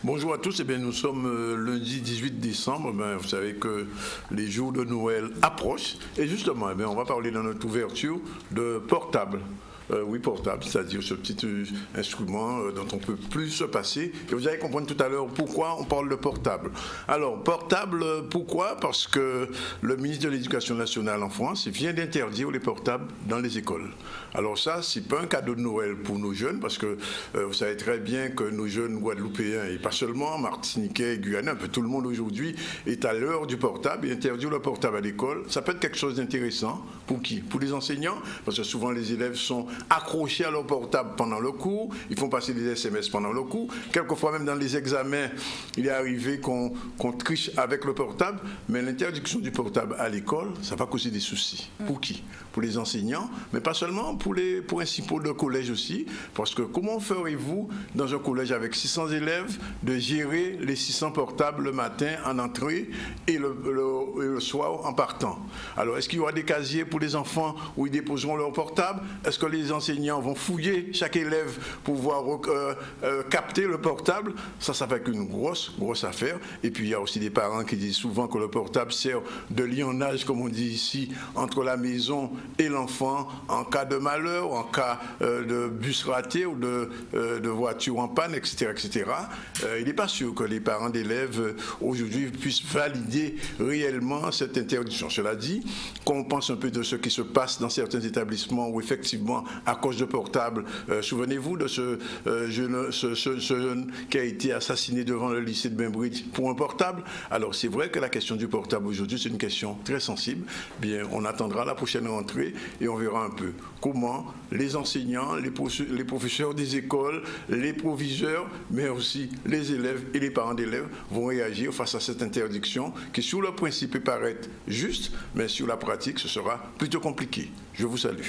Bonjour à tous, nous sommes lundi 18 décembre, vous savez que les jours de Noël approchent et justement on va parler dans notre ouverture de portable. Oui, portable, c'est-à-dire ce petit instrument dont on ne peut plus se passer. Et vous allez comprendre tout à l'heure pourquoi on parle de portable. Alors, portable, pourquoi? Parce que le ministre de l'Éducation nationale en France vient d'interdire les portables dans les écoles. Alors ça, c'est pas un cadeau de Noël pour nos jeunes, parce que vous savez très bien que nos jeunes Guadeloupéens, et pas seulement Martiniquais, Guyanais, un peu tout le monde aujourd'hui est à l'heure du portable, et interdire le portable à l'école, ça peut être quelque chose d'intéressant. Pour qui? Pour les enseignants, parce que souvent les élèves sont accrochés à leur portable pendant le cours, ils font passer des SMS pendant le cours, quelquefois même dans les examens, il est arrivé qu'on triche avec le portable, mais l'interdiction du portable à l'école, ça va causer des soucis. Pour qui? Pour les enseignants, mais pas seulement pour les principaux de collège aussi, parce que comment ferez-vous dans un collège avec 600 élèves de gérer les 600 portables le matin en entrée et le soir en partant? Alors est-ce qu'il y aura des casiers pour les enfants où ils déposeront leur portable? Est-ce que les enseignants vont fouiller chaque élève pour pouvoir capter le portable? Ça va être une grosse affaire. Et puis il y a aussi des parents qui disent souvent que le portable sert de lionnage, comme on dit ici, entre la maison et l'enfant en cas de malheur, en cas de bus raté ou de voiture en panne, etc. Il n'est pas sûr que les parents d'élèves aujourd'hui puissent valider réellement cette interdiction. Cela dit, qu'on pense un peu de ce qui se passe dans certains établissements où effectivement, à cause de portable, souvenez-vous de ce jeune qui a été assassiné devant le lycée de Bainbridge pour un portable. Alors c'est vrai que la question du portable aujourd'hui, c'est une question très sensible. Bien, on attendra la prochaine rentrée et on verra un peu comment les enseignants, les professeurs des écoles, les proviseurs, mais aussi les élèves et les parents d'élèves vont réagir face à cette interdiction qui, sur le principe, peut paraître juste, mais sur la pratique, ce sera plutôt compliqué. Je vous salue.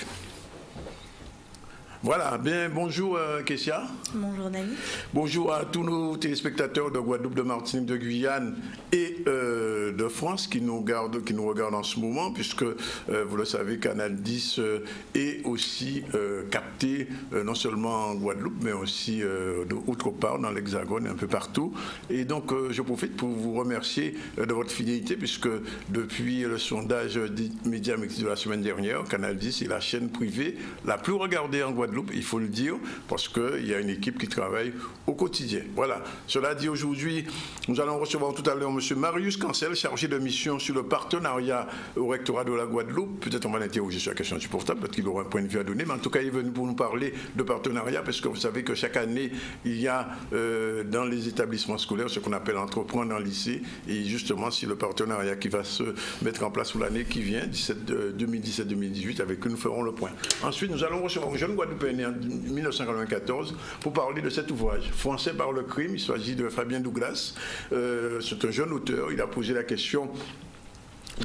Voilà, bien, bonjour Kessia. Bonjour Nani. Bonjour à tous nos téléspectateurs de Guadeloupe, de Martinique, de Guyane et de France qui nous regardent en ce moment, puisque vous le savez, Canal 10 est aussi capté non seulement en Guadeloupe, mais aussi autre part dans l'Hexagone et un peu partout. Et donc je profite pour vous remercier de votre fidélité, puisque depuis le sondage Médiamix de la semaine dernière, Canal 10 est la chaîne privée la plus regardée en Guadeloupe. Il faut le dire, parce qu'il y a une équipe qui travaille au quotidien. Voilà. Cela dit, aujourd'hui, nous allons recevoir tout à l'heure M. Marius Cancel, chargé de mission sur le partenariat au rectorat de la Guadeloupe. Peut-être on va l'interroger sur la question du portable, peut-être qu'il aura un point de vue à donner, mais en tout cas, il est venu pour nous parler de partenariat, parce que vous savez que chaque année, il y a dans les établissements scolaires ce qu'on appelle entreprendre en lycée, et justement, c'est le partenariat qui va se mettre en place pour l'année qui vient, 2017-2018, avec qui nous ferons le point. Ensuite, nous allons recevoir un jeune Guadeloupéen né en 1994 pour parler de cet ouvrage, Français par le crime. Il s'agit de Fabien Douglas. C'est un jeune auteur. Il a posé la question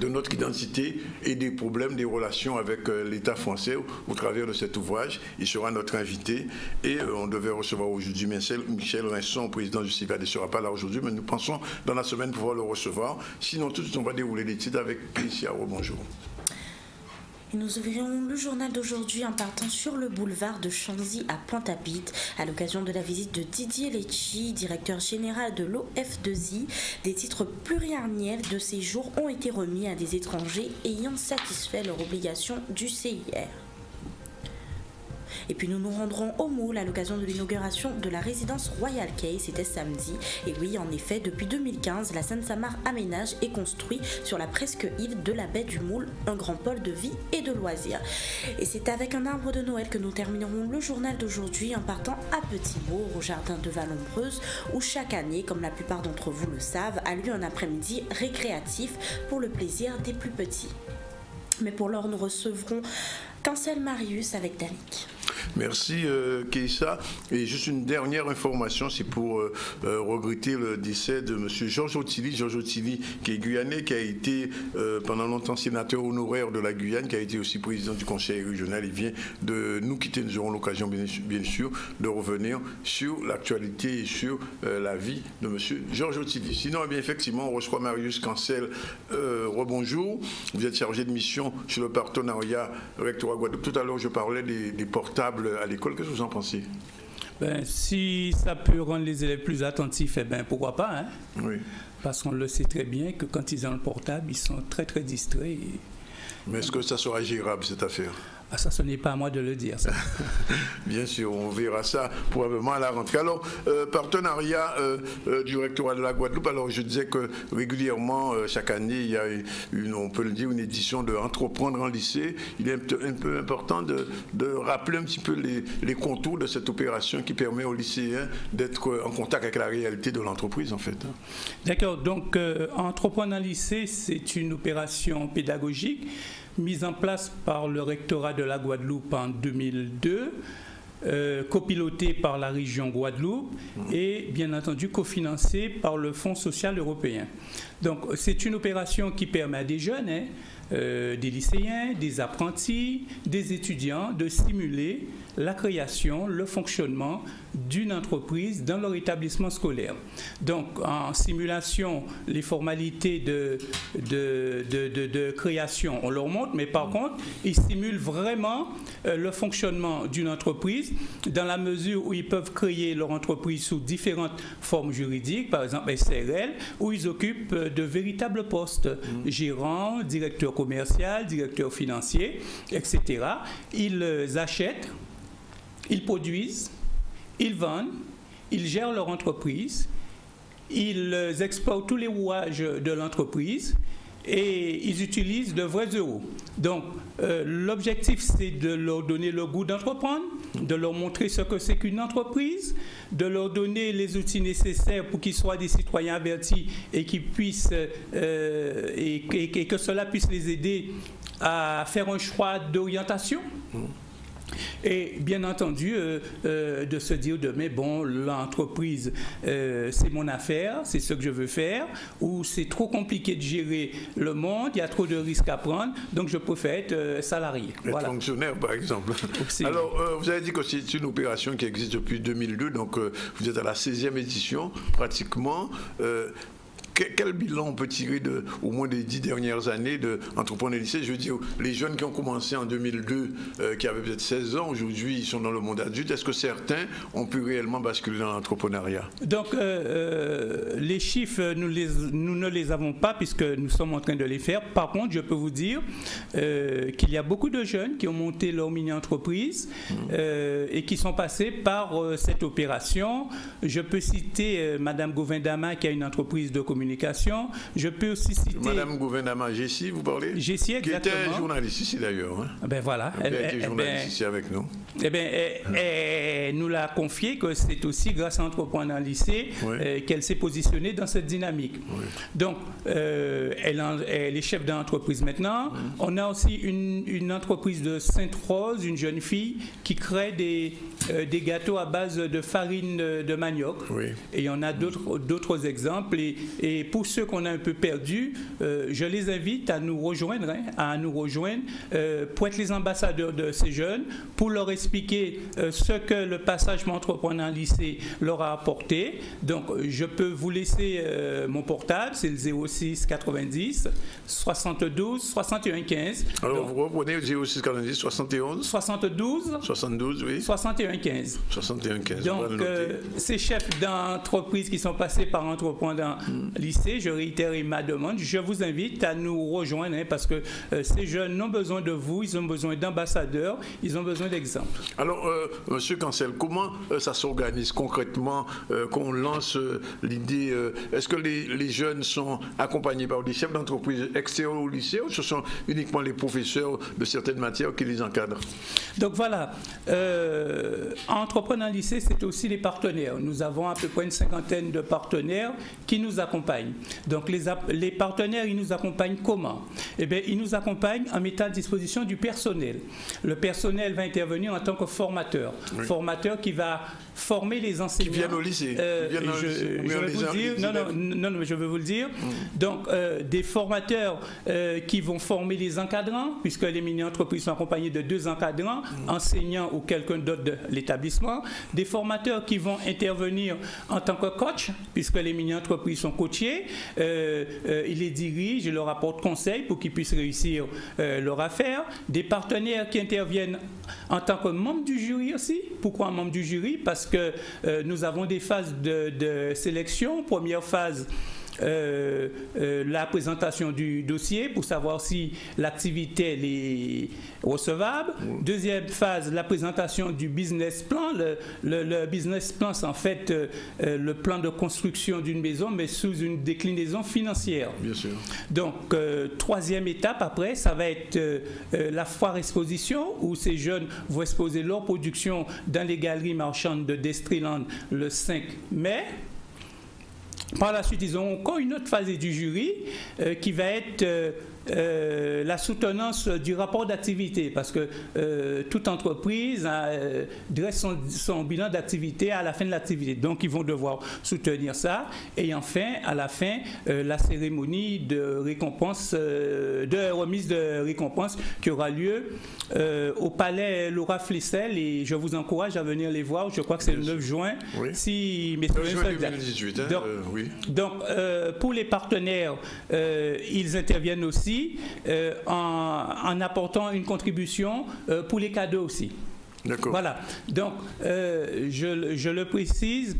de notre identité et des problèmes, des relations avec l'État français au travers de cet ouvrage. Il sera notre invité et on devait recevoir aujourd'hui Michel Rinson, président du CIVAD. Il ne sera pas là aujourd'hui, mais nous pensons dans la semaine pouvoir le recevoir. Sinon, tout de suite, on va dérouler les titres avec Kessia. Bonjour. Et nous ouvrirons le journal d'aujourd'hui en partant sur le boulevard de Chanzy à Pointe-à-Pitre à l'occasion de la visite de Didier Lecci, directeur général de l'OF2I. Des titres pluriannuels de séjour ont été remis à des étrangers ayant satisfait leur obligation du CIR. Et puis nous nous rendrons au Moule à l'occasion de l'inauguration de la résidence Royal Quay, c'était samedi. Et oui, en effet, depuis 2015, la Seine-Samar aménage et construit sur la presque île de la baie du Moule un grand pôle de vie et de loisirs. Et c'est avec un arbre de Noël que nous terminerons le journal d'aujourd'hui en partant à Petit-Bourg, au jardin de Vallombreuse, où chaque année, comme la plupart d'entre vous le savent, a lieu un après-midi récréatif pour le plaisir des plus petits. Mais pour l'heure, nous recevrons Cancel Marius avec Danick. Merci Keïssa. Et juste une dernière information, c'est pour regretter le décès de M. Georges Otili. Georges Otili, qui est guyanais, qui a été pendant longtemps sénateur honoraire de la Guyane, qui a été aussi président du conseil régional. Il vient de nous quitter. Nous aurons l'occasion, bien sûr, de revenir sur l'actualité et sur la vie de M. Georges Otili. Sinon, eh bien, effectivement, on reçoit Marius Cancel. Rebonjour. Vous êtes chargé de mission sur le partenariat rectorat Guadeloupe. Tout à l'heure, je parlais des portables à l'école. Qu'est-ce que vous en pensez? Ben, si ça peut rendre les élèves plus attentifs, eh ben, pourquoi pas, hein? Oui. Parce qu'on le sait très bien que quand ils ont le portable, ils sont très très distraits. Mais est-ce que ça sera gérable, cette affaire? Ah, ça, ce n'est pas à moi de le dire, ça. Bien sûr, on verra ça probablement à la rentrée. Alors, partenariat du rectorat de la Guadeloupe. Alors, je disais que régulièrement, chaque année, il y a on peut le dire, une édition de Entreprendre en lycée. Il est un peu important de rappeler un petit peu les contours de cette opération qui permet aux lycéens d'être en contact avec la réalité de l'entreprise, en fait. D'accord. Donc, Entreprendre en lycée, c'est une opération pédagogique mise en place par le rectorat de la Guadeloupe en 2002, copilotée par la région Guadeloupe et bien entendu cofinancée par le Fonds social européen. Donc c'est une opération qui permet à des jeunes, des lycéens, des apprentis, des étudiants de simuler la création, le fonctionnement d'une entreprise dans leur établissement scolaire. Donc, en simulation, les formalités de création, on leur montre, mais par contre, ils simulent vraiment le fonctionnement d'une entreprise dans la mesure où ils peuvent créer leur entreprise sous différentes formes juridiques, par exemple SRL, où ils occupent de véritables postes, gérant, directeur commercial, directeur financier, etc. Ils achètent, ils produisent, ils vendent, ils gèrent leur entreprise, ils exportent tous les rouages de l'entreprise et ils utilisent de vrais euros. Donc, l'objectif, c'est de leur donner le goût d'entreprendre, de leur montrer ce que c'est qu'une entreprise, de leur donner les outils nécessaires pour qu'ils soient des citoyens avertis et qu'ils puissent, et que cela puisse les aider à faire un choix d'orientation. Et bien entendu, de se dire demain, bon, l'entreprise, c'est mon affaire, c'est ce que je veux faire, ou c'est trop compliqué de gérer le monde, il y a trop de risques à prendre, donc je préfère être salarié. Être fonctionnaire, par exemple. Alors, vous avez dit que c'est une opération qui existe depuis 2002, donc vous êtes à la 16e édition, pratiquement. Quel bilan on peut tirer au moins des 10 dernières années d'Entrepreneurs lycée? Je veux dire, les jeunes qui ont commencé en 2002, qui avaient peut-être 16 ans, aujourd'hui, ils sont dans le monde adulte. Est-ce que certains ont pu réellement basculer dans l'entrepreneuriat? Donc, les chiffres, nous ne les avons pas puisque nous sommes en train de les faire. Par contre, je peux vous dire qu'il y a beaucoup de jeunes qui ont monté leur mini-entreprise et qui sont passés par cette opération. Je peux citer Madame Gouvindama qui a une entreprise de communication. Je peux aussi citer... Madame Gouvindama, Jessie, vous parlez? Jessie, exactement. Qui était journaliste ici d'ailleurs. Hein? Ben voilà. Elle a été journaliste ici avec nous. Eh bien, elle nous l'a confié que c'est aussi grâce à Entreprendre en lycée qu'elle s'est positionnée dans cette dynamique. Oui. Donc, elle est chef d'entreprise maintenant. On a aussi une entreprise de Sainte-Rose, une jeune fille qui crée des gâteaux à base de farine de manioc. Oui. Et on a d'autres exemples. Et pour ceux qu'on a un peu perdus, je les invite à nous rejoindre, pour être les ambassadeurs de ces jeunes, pour leur expliquer ce que le passage Entrepreneur en lycée leur a apporté. Donc, je peux vous laisser mon portable, c'est le 06 90 72 61 15. Alors, donc, vous reprenez 06 90 71 72 oui. 61 15. 61 15. Donc, ces chefs d'entreprise qui sont passés par Entrepreneur lycée, je réitère ma demande, je vous invite à nous rejoindre parce que ces jeunes ont besoin de vous, ils ont besoin d'ambassadeurs, ils ont besoin d'exemples. Alors, Monsieur Cancel, comment ça s'organise concrètement qu'on lance l'idée? Est-ce que les jeunes sont accompagnés par des chefs d'entreprise extérieurs au lycée ou ce sont uniquement les professeurs de certaines matières qui les encadrent? Donc voilà, Entreprendre en lycée, c'est aussi les partenaires. Nous avons à peu près une 50aine de partenaires qui nous accompagnent. Donc les partenaires, ils nous accompagnent comment? Eh bien, ils nous accompagnent en mettant à disposition du personnel. Le personnel va intervenir en tant que formateur. Oui. Formateur qui va former les enseignants. Qui viennent au lycée. Je vais vous dire, non, je vais vous le dire. Donc, des formateurs qui vont former les encadrants, puisque les mini-entreprises sont accompagnées de 2 encadrants, enseignants ou quelqu'un d'autre de l'établissement. Des formateurs qui vont intervenir en tant que coach, puisque les mini-entreprises sont coachées. Ils les dirigent, ils leur apportent conseil pour qu'ils puissent réussir leur affaire. Des partenaires qui interviennent en tant que membres du jury aussi. Pourquoi membre du jury? Parce que nous avons des phases de sélection. Première phase, la présentation du dossier pour savoir si l'activité est recevable. Deuxième phase, la présentation du business plan. Le business plan, c'est en fait le plan de construction d'une maison, mais sous une déclinaison financière. Bien sûr. Donc, troisième étape après, ça va être la foire exposition, où ces jeunes vont exposer leur production dans les galeries marchandes de Destreland le 5 mai. Par la suite, ils ont encore une autre phase du jury qui va être la soutenance du rapport d'activité, parce que toute entreprise dresse son bilan d'activité à la fin de l'activité. Donc, ils vont devoir soutenir ça. Et enfin, à la fin, la cérémonie de récompense, de remise de récompense qui aura lieu au palais Laura Flessel, et je vous encourage à venir les voir. Je crois que c'est le 9 juin. Oui. Si mes 9 juin 2018. Hein, oui. Donc, pour les partenaires, ils interviennent aussi en apportant une contribution pour les cadeaux aussi. D'accord. Voilà. Donc, je le précise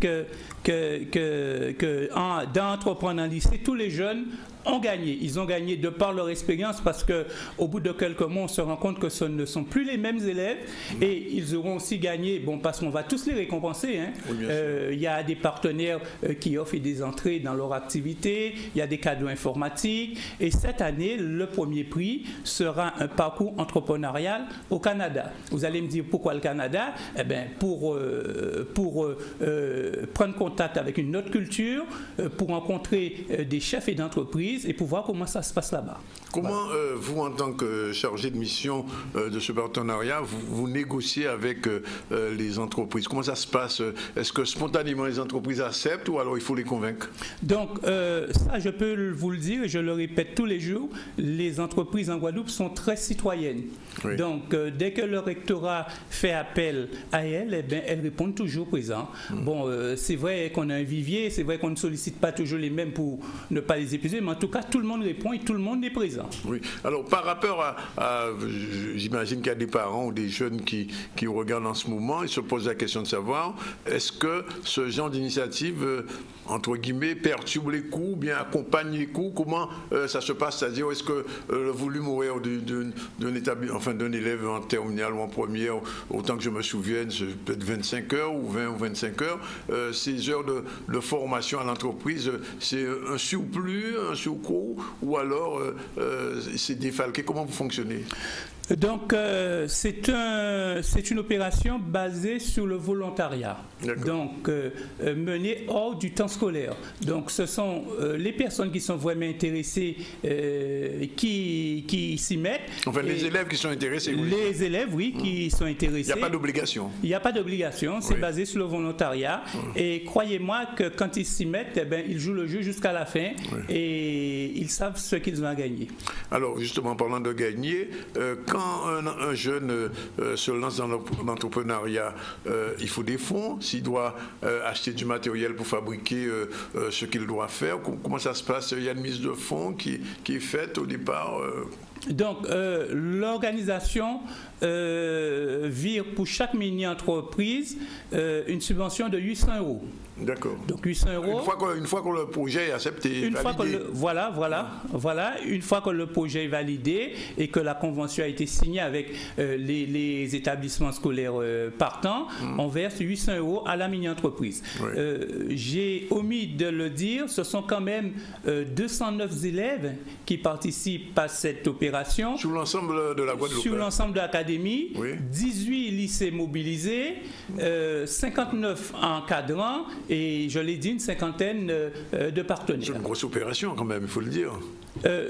dans Entreprendre en lycée, tous les jeunes ont gagné. Ils ont gagné de par leur expérience, parce qu'au bout de quelques mois, on se rend compte que ce ne sont plus les mêmes élèves, et ils auront aussi gagné, bon, parce qu'on va tous les récompenser. Hein. Oui, il y a des partenaires qui offrent des entrées dans leur activité, il y a des cadeaux informatiques, et cette année, le premier prix sera un parcours entrepreneurial au Canada. Vous allez me dire pourquoi le Canada? Eh bien, pour prendre contact avec une autre culture, pour rencontrer des chefs et d'entreprises, et pour voir comment ça se passe là-bas. Comment vous, en tant que chargé de mission de ce partenariat, vous négociez avec les entreprises? Comment ça se passe? Est-ce que spontanément les entreprises acceptent, ou alors il faut les convaincre? Donc, ça, je peux vous le dire, et je le répète tous les jours, les entreprises en Guadeloupe sont très citoyennes. Oui. Donc, dès que le rectorat fait appel à elles, eh bien, elles répondent toujours présent. Bon, c'est vrai qu'on a un vivier, c'est vrai qu'on ne sollicite pas toujours les mêmes pour ne pas les épuiser, mais en tout cas, tout le monde répond et tout le monde est présent. Oui. Alors, par rapport à j'imagine qu'il y a des parents ou des jeunes qui regardent en ce moment, ils se posent la question de savoir, est-ce que ce genre d'initiative, entre guillemets, perturbe les cours, ou bien accompagne les cours? Comment ça se passe? C'est-à-dire, est-ce que le volume horaire d'un élève en terminale ou en première, autant que je me souvienne, c'est peut-être 25 heures ou 20 ou 25 heures, ces heures de formation à l'entreprise, c'est un surplus, un surcoût, ou alors c'est défalqué? Comment vous fonctionnez? Donc, c'est une opération basée sur le volontariat, donc menée hors du temps scolaire. Donc, ce sont les personnes qui sont vraiment intéressées qui s'y mettent. Enfin, les élèves qui sont intéressés. Oui. Les élèves, oui, qui sont intéressés. Il n'y a pas d'obligation. Il n'y a pas d'obligation, c'est basé sur le volontariat. Et croyez-moi que quand ils s'y mettent, eh bien, ils jouent le jeu jusqu'à la fin et ils savent ce qu'ils ont à gagner. Alors, justement, en parlant de gagner, quand un jeune se lance dans l'entrepreneuriat, il faut des fonds. S'il doit acheter du matériel pour fabriquer ce qu'il doit faire, comment ça se passe? Il y a une mise de fonds qui est faite au départ? Donc, l'organisation vire pour chaque mini-entreprise une subvention de 800 €. D'accord. Donc 800 euros. Une fois que le projet est accepté, une fois que le projet est validé et que la convention a été signée avec les établissements scolaires partants, on verse 800 euros à la mini-entreprise. Oui. J'ai omis de le dire, ce sont quand même 209 élèves qui participent à cette opération. Sur l'ensemble de la Guadeloupe. Sur l'ensemble de l'académie, oui. 18 lycées mobilisés, 59 encadrants et, je l'ai dit, une cinquantaine de partenaires. C'est une grosse opération quand même, il faut le dire.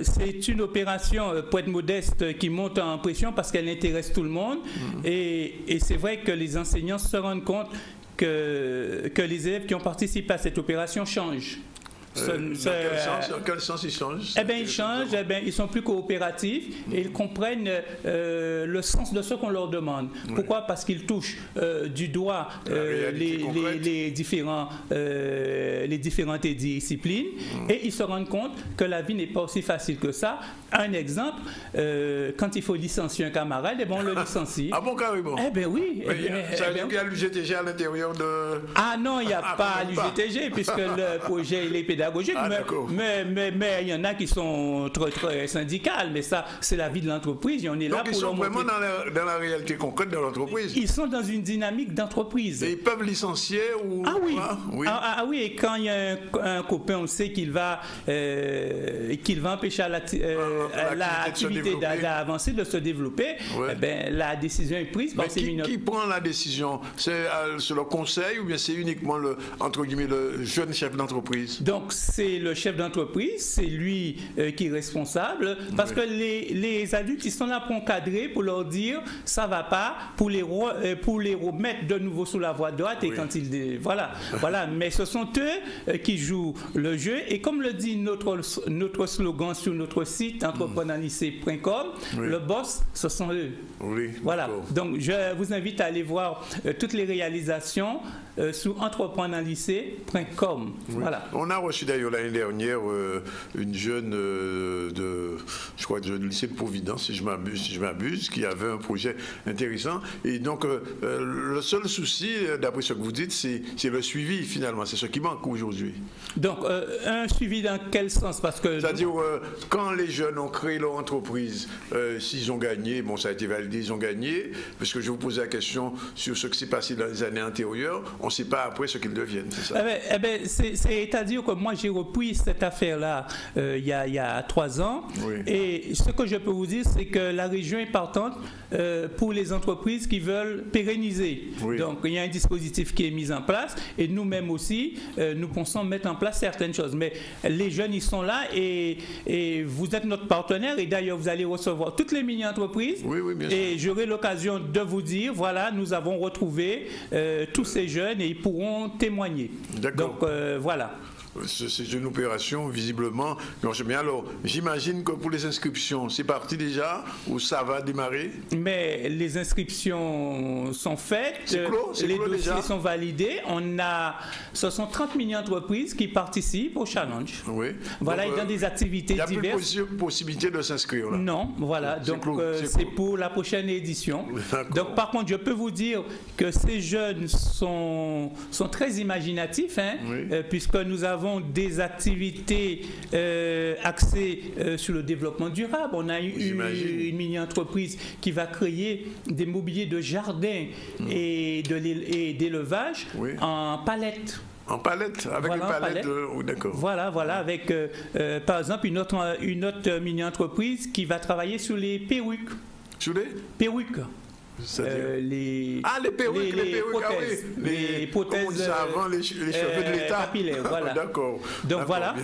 C'est une opération, pour être modeste, qui monte en pression parce qu'elle intéresse tout le monde. Et c'est vrai que les enseignants se rendent compte que les élèves qui ont participé à cette opération changent. Dans quel sens ils changent? Ils changent, ils sont plus coopératifs et ils comprennent le sens de ce qu'on leur demande. Pourquoi? Parce qu'ils touchent du doigt les différentes disciplines et ils se rendent compte que la vie n'est pas aussi facile que ça. Un exemple, quand il faut licencier un camarade, on le licencie. Ah bon, carrément? Oui. Ça veut dire qu'il y a l'UGTG à l'intérieur de... Ah non, il n'y a pas l'UGTG puisque le projet il est pédagogique. Mais il y en a qui sont très syndicales, mais ça, c'est la vie de l'entreprise et on est là pour ils sont leur vraiment dans la réalité concrète de l'entreprise. Ils sont dans une dynamique d'entreprise. Et ils peuvent licencier ou... Ah oui. Ah oui, et quand il y a un copain, on sait qu'il va empêcher l'activité d'avancer, de se développer, la décision est prise par ces mineurs. Qui prend la décision? C'est le conseil ou bien c'est uniquement le jeune chef d'entreprise? Donc, c'est le chef d'entreprise, c'est lui qui est responsable, parce que les adultes, ils sont là pour encadrer, pour leur dire ça va pas, pour les remettre de nouveau sous la voie droite et quand ils... Voilà. Mais ce sont eux qui jouent le jeu et comme le dit notre slogan sur notre site entrepreneurlycée.com, le boss, ce sont eux. Oui, voilà. Donc, je vous invite à aller voir toutes les réalisations sur entrepreneurlycée.com. Voilà. On a reçu d'ailleurs l'année dernière une jeune du lycée de Providence, si je m'abuse, qui avait un projet intéressant. Et donc, le seul souci, d'après ce que vous dites, c'est le suivi finalement. C'est ce qui manque aujourd'hui. Donc, un suivi dans quel sens? Parce que c'est-à-dire, quand les jeunes ont créé leur entreprise, s'ils ont gagné, bon, ça a été validé, ils ont gagné, parce que je vous posais la question sur ce qui s'est passé dans les années antérieures, on ne sait pas après ce qu'ils deviennent, c'est ça? C'est-à-dire que moi, j'ai repris cette affaire-là il y a 3 ans. Oui. Et ce que je peux vous dire, c'est que la région est partante pour les entreprises qui veulent pérenniser. Oui. Donc, il y a un dispositif qui est mis en place et nous-mêmes aussi, nous pensons mettre en place certaines choses. Mais les jeunes, ils sont là et vous êtes notre partenaire et d'ailleurs, vous allez recevoir toutes les mini-entreprises. Oui, bien sûr. Et j'aurai l'occasion de vous dire, voilà, nous avons retrouvé tous ces jeunes et ils pourront témoigner. D'accord. Donc, voilà. C'est une opération visiblement. Alors, j'imagine que pour les inscriptions, c'est parti déjà ou ça va démarrer? Mais les inscriptions sont faites, les dossiers déjà sont validés. Ce sont 30 mini-entreprises qui participent au challenge. Oui. Voilà, donc, et dans des activités diverses. Il n'y a plus possibilité de s'inscrire là? Non, voilà. Donc, c'est pour la prochaine édition. Donc, par contre, je peux vous dire que ces jeunes sont très imaginatifs, puisque nous avons des activités axées sur le développement durable. On a une mini-entreprise qui va créer des mobiliers de jardin et d'élevage en palettes. En palette, avec une palette. D'accord. Voilà, avec par exemple une autre mini-entreprise qui va travailler sur les perruques. Sur les perruques. Les perruques, les prothèses, les prothèses avant les cheveux de l'État. Capillaires, voilà. D'accord. Donc voilà,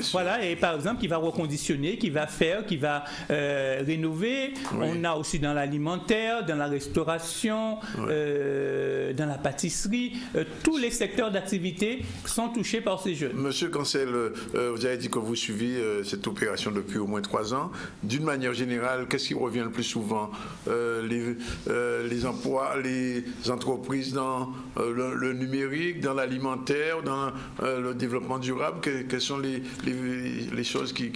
et par exemple, qui va reconditionner, qui va faire, qui va rénover. Oui. On a aussi dans l'alimentaire, dans la restauration, dans la pâtisserie, tous les secteurs d'activité sont touchés par ces jeunes. Monsieur Cancel, vous avez dit que vous suivez cette opération depuis au moins 3 ans. D'une manière générale, qu'est-ce qui revient le plus souvent? Les emplois, les entreprises dans le numérique, dans l'alimentaire, dans le développement durable, quelles sont les choses qui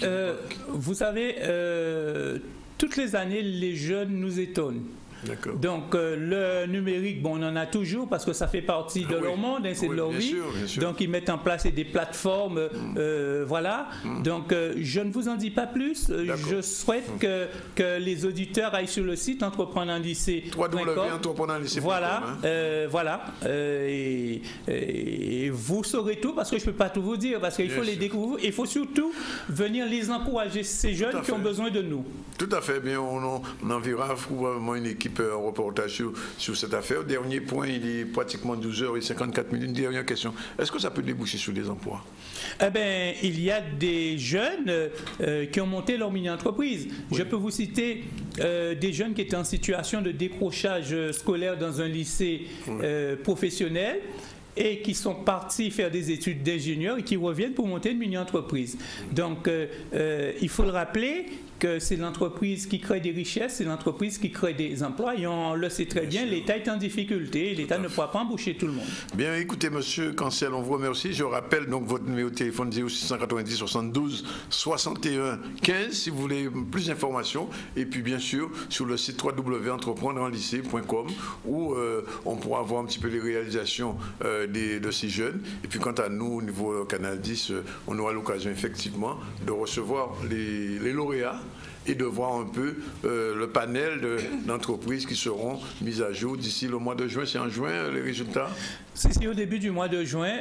vous savez, toutes les années, les jeunes nous étonnent. Donc le numérique, bon, on en a toujours parce que ça fait partie de leur monde, hein, c'est de leur vie. Bien sûr. Donc ils mettent en place des plateformes, voilà. Donc je ne vous en dis pas plus. Je souhaite que les auditeurs aillent sur le site entrepreneurslycée.com. www.entrepreneurslycée.com. Voilà. Et vous saurez tout parce que je ne peux pas tout vous dire parce qu'il faut les découvrir. Il faut surtout venir les encourager, ces jeunes qui ont besoin de nous. Tout à fait. Bien, on enverra probablement une équipe en reportage sur cette affaire. Dernier point, il est pratiquement 12h54. Une dernière question. Est-ce que ça peut déboucher sur des emplois? Eh bien, il y a des jeunes qui ont monté leur mini-entreprise. Je peux vous citer des jeunes qui étaient en situation de décrochage scolaire dans un lycée professionnel et qui sont partis faire des études d'ingénieur et qui reviennent pour monter une mini-entreprise. Donc, il faut le rappeler que c'est l'entreprise qui crée des richesses, c'est l'entreprise qui crée des emplois. Et on le sait très bien, l'État est en difficulté, l'État ne pourra pas embaucher tout le monde. Bien, écoutez, monsieur Cancel, on vous remercie. Je rappelle donc votre numéro de téléphone 0690 72 61 15 si vous voulez plus d'informations. Et puis, bien sûr, sur le site www.entrepreneurslycée.com où on pourra voir un petit peu les réalisations de ces jeunes. Et puis, quant à nous, au niveau Canal 10, on aura l'occasion effectivement de recevoir les lauréats et de voir un peu le panel d'entreprises qui seront mises à jour d'ici le mois de juin. C'est en juin les résultats? C'est au début du mois de juin,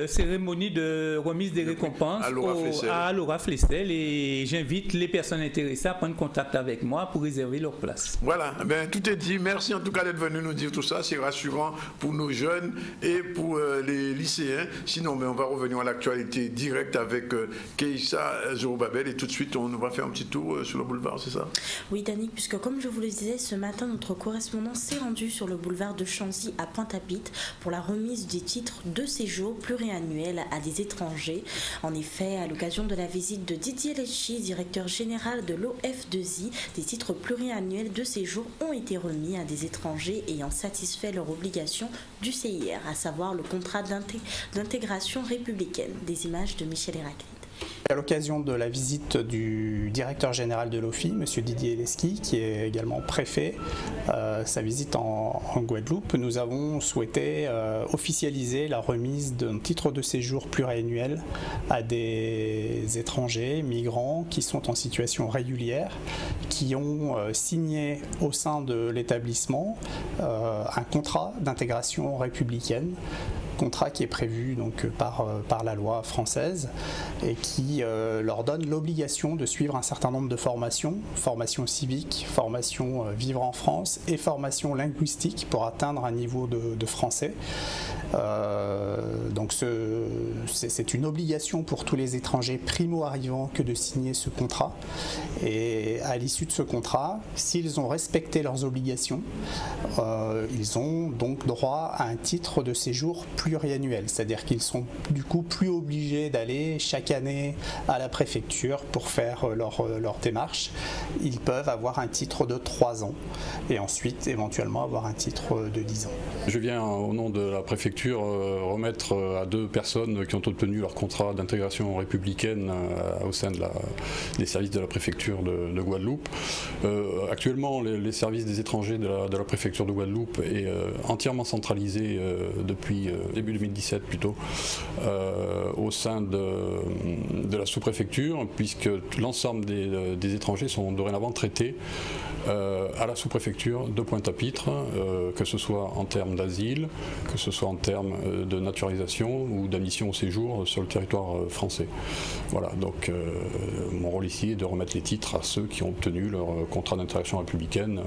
cérémonie de remise des récompenses à Laura Flessel, et j'invite les personnes intéressées à prendre contact avec moi pour réserver leur place. Voilà, ben, tout est dit. Merci en tout cas d'être venu nous dire tout ça. C'est rassurant pour nos jeunes et pour les lycéens. Sinon, ben, on va revenir à l'actualité directe avec Keïssa Zorobabel et tout de suite on va faire un petit tour sur le boulevard, c'est ça? Oui, Danick, puisque comme je vous le disais, ce matin, notre correspondant s'est rendu sur le boulevard de Chanzy à Pointe-à-Pitre pour la remise des titres de séjour pluriannuels à des étrangers. En effet, à l'occasion de la visite de Didier Lecci, directeur général de l'OF2I, des titres pluriannuels de séjour ont été remis à des étrangers ayant satisfait leur obligation du CIR, à savoir le contrat d'intégration républicaine. Des images de Michel Héraclide. À l'occasion de la visite du directeur général de l'OFI, M. Didier Lecci, qui est également préfet, sa visite en Guadeloupe, nous avons souhaité officialiser la remise d'un titre de séjour pluriannuel à des étrangers, migrants, qui sont en situation régulière, qui ont signé au sein de l'établissement un contrat d'intégration républicaine, contrat qui est prévu donc par la loi française et qui leur donne l'obligation de suivre un certain nombre de formations, formation civique, formation vivre en France et formation linguistique pour atteindre un niveau de français. Donc c'est une obligation pour tous les étrangers primo-arrivants que de signer ce contrat, et à l'issue de ce contrat, s'ils ont respecté leurs obligations, ils ont donc droit à un titre de séjour pluriannuel, c'est-à-dire qu'ils sont du coup plus obligés d'aller chaque année à la préfecture pour faire leur démarche. Ils peuvent avoir un titre de 3 ans et ensuite éventuellement avoir un titre de 10 ans. Je viens au nom de la préfecture remettre à 2 personnes qui ont obtenu leur contrat d'intégration républicaine au sein des services de la préfecture de Guadeloupe. Actuellement, les services des étrangers de la préfecture de Guadeloupe est entièrement centralisé depuis début 2017 plutôt au sein de la sous-préfecture, puisque l'ensemble des étrangers sont dorénavant traités à la sous-préfecture de Pointe-à-Pitre, que ce soit en termes d'asile, que ce soit en termes de naturalisation ou d'admission au séjour sur le territoire français. Voilà, donc mon rôle ici est de remettre les titres à ceux qui ont obtenu leur contrat d'intégration républicaine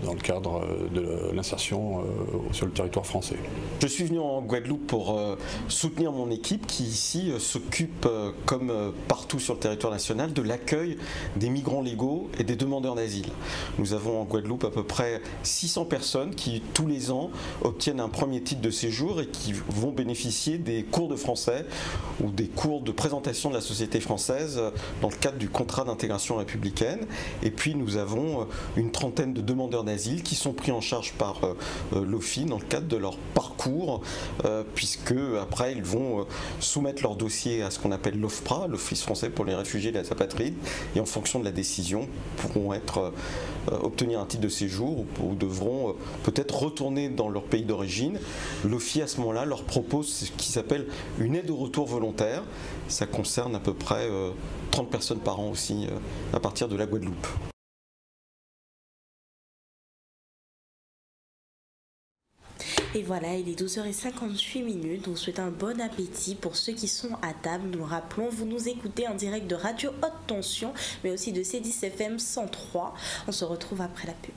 dans le cadre de l'insertion sur le territoire français. Je suis venu en Guadeloupe pour soutenir mon équipe qui ici s'occupe, comme partout sur le territoire national, de l'accueil des migrants légaux et des demandeurs d'asile. Nous avons en Guadeloupe à peu près 600 personnes qui tous les ans obtiennent un premier titre de séjour et qui vont bénéficier des cours de français ou des cours de présentation de la société française dans le cadre du contrat d'intégration républicaine. Et puis nous avons une trentaine de demandeurs d'asile qui sont pris en charge par l'OFI dans le cadre de leur parcours, puisque après ils vont soumettre leur dossier à ce qu'on appelle l'OFPRA, l'Office français pour les réfugiés et les apatrides, et en fonction de la décision pourront obtenir un titre de séjour ou devront peut-être retourner dans leur pays d'origine. L'OFII à ce moment-là leur propose ce qui s'appelle une aide au retour volontaire. Ça concerne à peu près 30 personnes par an aussi à partir de la Guadeloupe. Et voilà, il est 12h58. On souhaite un bon appétit pour ceux qui sont à table. Nous rappelons, vous nous écoutez en direct de Radio Haute Tension, mais aussi de C10 FM 103. On se retrouve après la pub.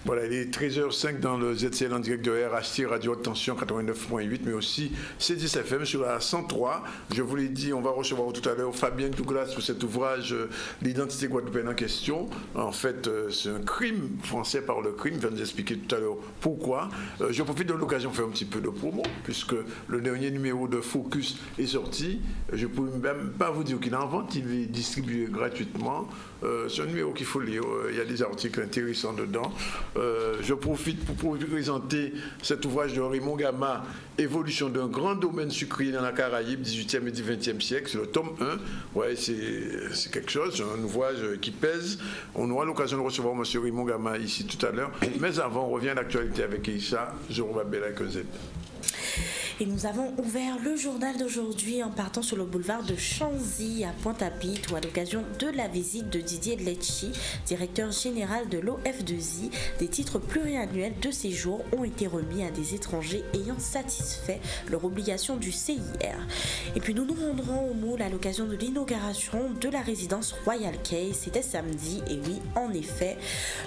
Voilà, il est 13h05 dans le ZCL en direct de RHT, Radio Haute Tension 89.8, mais aussi C10 FM sur la 103. Je vous l'ai dit, on va recevoir tout à l'heure Fabien Douglas pour cet ouvrage L'identité guadeloupéenne en question. En fait, c'est un crime français par le crime. Il va nous expliquer tout à l'heure pourquoi. Je profite de l'occasion pour faire un petit peu de promo, puisque le dernier numéro de Focus est sorti. Je ne peux même pas vous dire qu'il est en vente, il est distribué gratuitement. C'est un numéro qu'il faut lire, il y a des articles intéressants dedans. Je profite pour vous présenter cet ouvrage de Raymond Gama, Évolution d'un grand domaine sucrier dans la Caraïbe, 18e et 20e siècle, c'est le tome 1. Ouais, c'est quelque chose, un ouvrage qui pèse. On aura l'occasion de recevoir M. Raymond Gama ici tout à l'heure. Mais avant, on revient à l'actualité avec Issa, Zorobabel avec Z. Et nous avons ouvert le journal d'aujourd'hui en partant sur le boulevard de Chanzy à Pointe-à-Pitre où à l'occasion de la visite de Didier Lecci, directeur général de l'OF2I, des titres pluriannuels de séjour ont été remis à des étrangers ayant satisfait leur obligation du CIR. Et puis nous nous rendrons au Moule à l'occasion de l'inauguration de la résidence Royal Cay. C'était samedi et oui, en effet,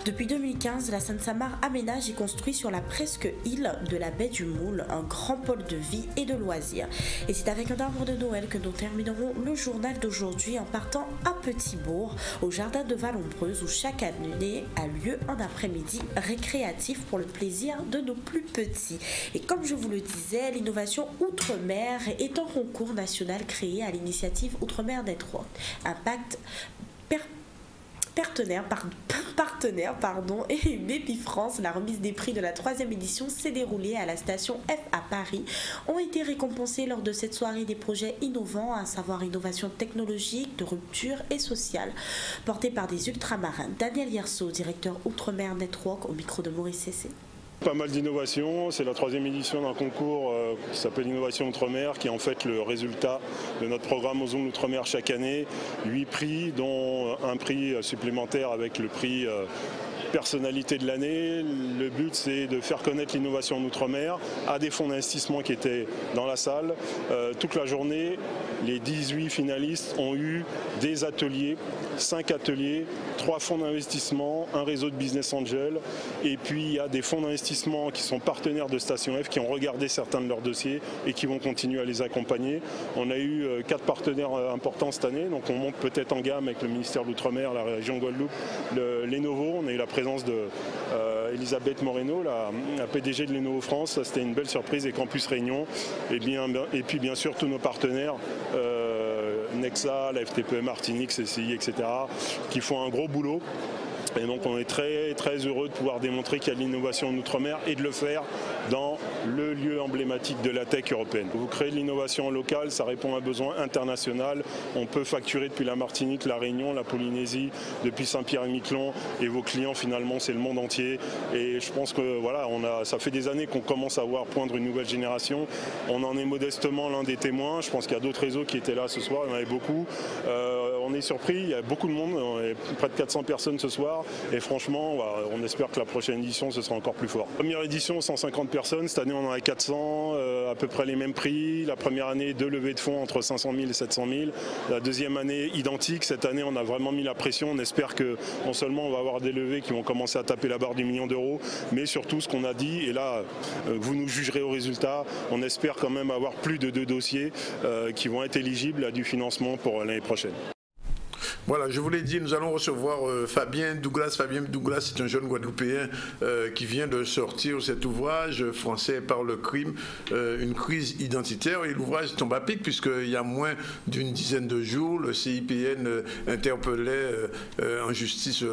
depuis 2015, la Seine-Samar aménage et construit sur la presque île de la baie du Moule un grand pôle de vie et de loisirs. Et c'est avec un arbre de Noël que nous terminerons le journal d'aujourd'hui en partant à Petit-Bourg, au jardin de Vallombreuse, où chaque année a lieu un après-midi récréatif pour le plaisir de nos plus petits. Et comme je vous le disais, l'innovation Outre-mer est un concours national créé à l'initiative Outre-mer Network. Partenaire, et Baby France, la remise des prix de la 3e édition s'est déroulée à la station F à Paris. Ont été récompensés lors de cette soirée des projets innovants, à savoir innovation technologique, de rupture et sociale, portés par des ultramarins. Daniel Yerso, directeur Outre-mer Network, au micro de Maurice Cessé. Pas mal d'innovations, c'est la 3e édition d'un concours qui s'appelle Innovation Outre-mer, qui est en fait le résultat de notre programme Ozone Outre-mer chaque année. 8 prix, dont un prix supplémentaire avec le prix personnalité de l'année. Le but, c'est de faire connaître l'innovation en Outre-mer à des fonds d'investissement qui étaient dans la salle. Toute la journée, les 18 finalistes ont eu des ateliers, 5 ateliers, 3 fonds d'investissement, un réseau de business angel, et puis il y a des fonds d'investissement qui sont partenaires de Station F, qui ont regardé certains de leurs dossiers et qui vont continuer à les accompagner. On a eu 4 partenaires importants cette année, donc on monte peut-être en gamme avec le ministère de l'Outre-mer, la région Guadeloupe, Lenovo. On a eu la présence de Elisabeth Moreno, la PDG de Lenovo France. Ça, c'était une belle surprise, et Campus Réunion. Et puis bien sûr tous nos partenaires, Nexa, la FTPE Martinique, CCI, etc., qui font un gros boulot. Et donc on est très très heureux de pouvoir démontrer qu'il y a de l'innovation en Outre-mer et de le faire dans le lieu emblématique de la tech européenne. Vous créez de l'innovation locale, ça répond à un besoin international. On peut facturer depuis la Martinique, la Réunion, la Polynésie, depuis Saint-Pierre-et-Miquelon, et vos clients finalement c'est le monde entier. Et je pense que voilà, ça fait des années qu'on commence à voir poindre une nouvelle génération. On en est modestement l'un des témoins. Je pense qu'il y a d'autres réseaux qui étaient là ce soir, il y en avait beaucoup. On est surpris, il y a beaucoup de monde, on est près de 400 personnes ce soir. Et franchement, on espère que la prochaine édition, ce sera encore plus fort. Première édition, 150 personnes. Cette année, on en a 400, à peu près les mêmes prix. La première année, 2 levées de fonds entre 500 000 et 700 000. La deuxième année, identique. Cette année, on a vraiment mis la pression. On espère que non seulement on va avoir des levées qui vont commencer à taper la barre du million d'euros, mais surtout ce qu'on a dit, et là, vous nous jugerez au résultat, on espère quand même avoir plus de 2 dossiers qui vont être éligibles à du financement pour l'année prochaine. Voilà, je vous l'ai dit, nous allons recevoir Fabien Douglas. Fabien Douglas est un jeune Guadeloupéen qui vient de sortir cet ouvrage, Français par le crime, une crise identitaire. Et l'ouvrage tombe à pic puisqu'il y a moins d'une dizaine de jours, le CIPN interpellait en justice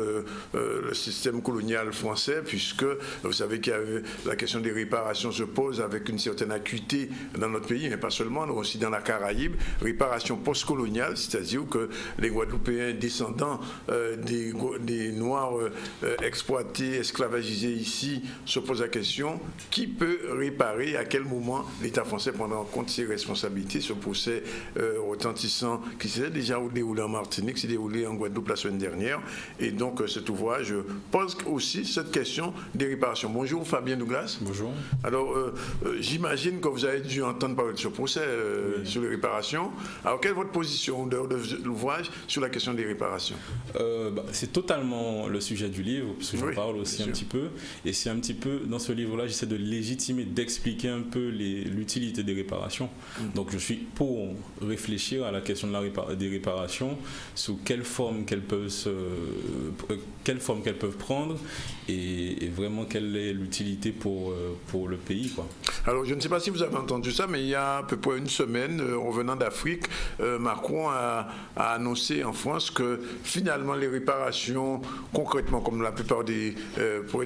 le système colonial français, puisque vous savez qu'il y avait la question des réparations se pose avec une certaine acuité dans notre pays, mais pas seulement, mais aussi dans la Caraïbe. Réparation post-coloniale, c'est-à-dire que les Guadeloupéens descendants des Noirs exploités, esclavagisés ici, se posent la question, qui peut réparer, à quel moment l'État français prendra en compte ses responsabilités? Ce procès retentissant qui s'est déjà déroulé en Martinique, s'est déroulé en Guadeloupe la semaine dernière, et donc cet ouvrage pose aussi cette question des réparations. Bonjour Fabien Douglas. Bonjour. Alors j'imagine que vous avez dû entendre parler de ce procès sur les réparations. Alors quelle est votre position de l'ouvrage sur la question des réparations? C'est totalement le sujet du livre, parce que j'en parle aussi un petit peu. Et c'est un petit peu, dans ce livre-là, j'essaie de légitimer, d'expliquer un peu l'utilité des réparations. Donc je suis pour réfléchir à la question des réparations, sous quelle forme qu'elles peuvent prendre, et vraiment quelle est l'utilité pour le pays, quoi. Alors je ne sais pas si vous avez entendu ça, mais il y a à peu près une semaine, revenant d'Afrique, Macron a annoncé en France que finalement les réparations, concrètement comme la plupart des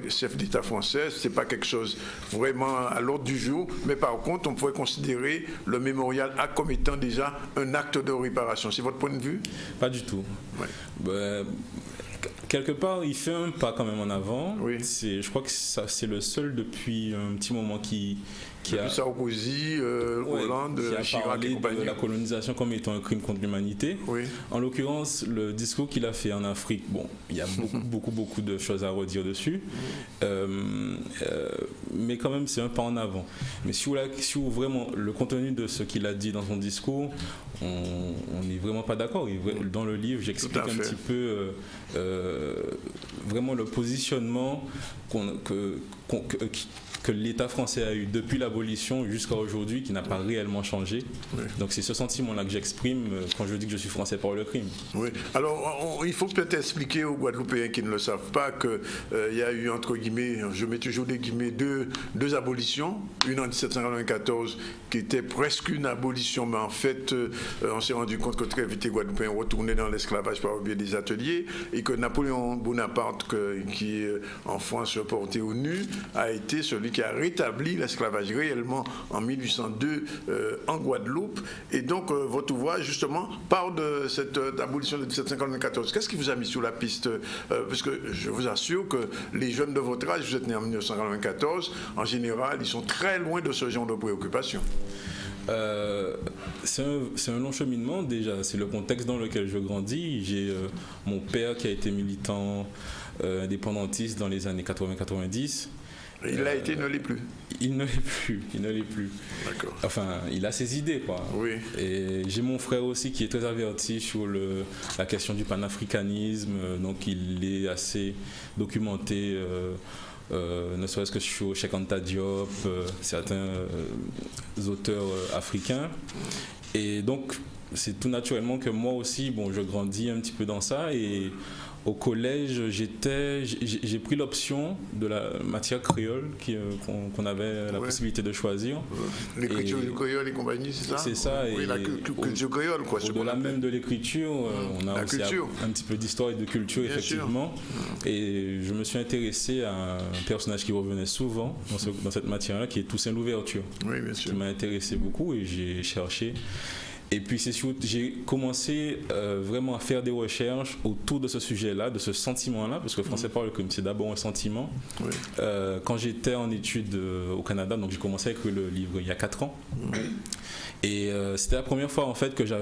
chefs d'État français, ce n'est pas quelque chose vraiment à l'ordre du jour, mais par contre on pourrait considérer le Memorial Act comme étant déjà un acte de réparation. C'est votre point de vue? Pas du tout. Ouais. Quelque part, il fait un pas quand même en avant. Oui. Je crois que c'est le seul depuis un petit moment qui a Sarkozy, Hollande, Chirac et compagnie. De la colonisation comme étant un crime contre l'humanité. Oui. En l'occurrence, le discours qu'il a fait en Afrique, il y a beaucoup de choses à redire dessus, mais quand même c'est un pas en avant. Mais si vous vraiment le contenu de ce qu'il a dit dans son discours, on n'est vraiment pas d'accord. Dans le livre, j'explique un petit peu vraiment le positionnement que l'État français a eu depuis l'abolition jusqu'à aujourd'hui, qui n'a pas réellement changé. Oui. Donc c'est ce sentiment-là que j'exprime quand je dis que je suis français par le crime. Oui. Alors il faut peut-être expliquer aux Guadeloupéens qui ne le savent pas qu'il y a eu, entre guillemets, je mets toujours des guillemets, deux abolitions. Une en 1794 qui était presque une abolition, mais en fait on s'est rendu compte que très vite les Guadeloupéens retournaient dans l'esclavage par le biais des ateliers, et que Napoléon Bonaparte, qui en France porté au nu, a été celui qui a rétabli l'esclavage réellement en 1802 en Guadeloupe. Et donc votre ouvrage justement parle de cette abolition de 1794. Qu'est-ce qui vous a mis sur la piste? Parce que je vous assure que les jeunes de votre âge, vous êtes nés en 1994, en général ils sont très loin de ce genre de préoccupations. C'est un long cheminement déjà, c'est le contexte dans lequel je grandis. J'ai mon père qui a été militant indépendantiste dans les années 80-90. Il l'a été, il ne l'est plus. Il ne l'est plus. D'accord. Enfin, il a ses idées, quoi. Oui. Et j'ai mon frère aussi qui est très averti sur la question du panafricanisme, donc il est assez documenté, ne serait-ce que sur Cheikh Anta Diop, certains auteurs africains. Et donc, c'est tout naturellement que moi aussi, je grandis un petit peu dans ça, et au collège, j'ai pris l'option de la matière créole qu'on avait la possibilité de choisir. L'écriture du créole et compagnie, c'est ça? C'est ça. Oui, la culture créole, quoi. Au-delà même de l'écriture, on a aussi un petit peu d'histoire et de culture, bien effectivement. Sûr. Et je me suis intéressé à un personnage qui revenait souvent dans cette matière-là, qui est Toussaint Louverture. Oui, bien sûr. Qui m'a intéressé beaucoup, et j'ai cherché. Et puis j'ai commencé vraiment à faire des recherches autour de ce sujet-là, de ce sentiment-là, parce que Français par le crime, c'est d'abord un sentiment. Oui. Quand j'étais en études au Canada, donc j'ai commencé à écrire le livre il y a 4 ans. Et c'était la première fois en fait que je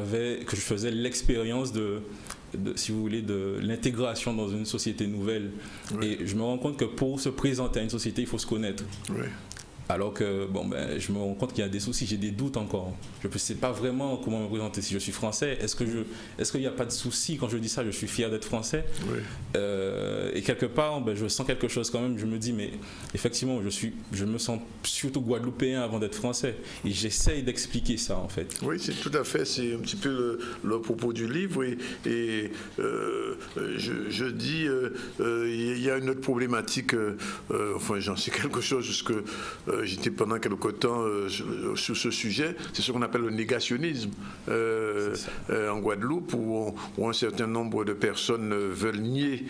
faisais l'expérience si vous voulez, de l'intégration dans une société nouvelle. Oui. Et je me rends compte que pour se présenter à une société, il faut se connaître. Oui. Alors que je me rends compte qu'il y a des soucis, j'ai des doutes encore. Je ne sais pas vraiment comment me présenter si je suis français. Est-ce qu'il n'y a pas de souci quand je dis ça? Je suis fier d'être français. Oui. Et quelque part, je sens quelque chose quand même. Je me dis, mais effectivement, je me sens surtout guadeloupéen avant d'être français. Et j'essaye d'expliquer ça en fait. Oui, c'est tout à fait. C'est un petit peu le propos du livre. Et je dis, il y a une autre problématique. Enfin, j'en sais quelque chose puisque j'étais pendant quelque temps sur ce sujet. C'est ce qu'on appelle le négationnisme en Guadeloupe, où un certain nombre de personnes veulent nier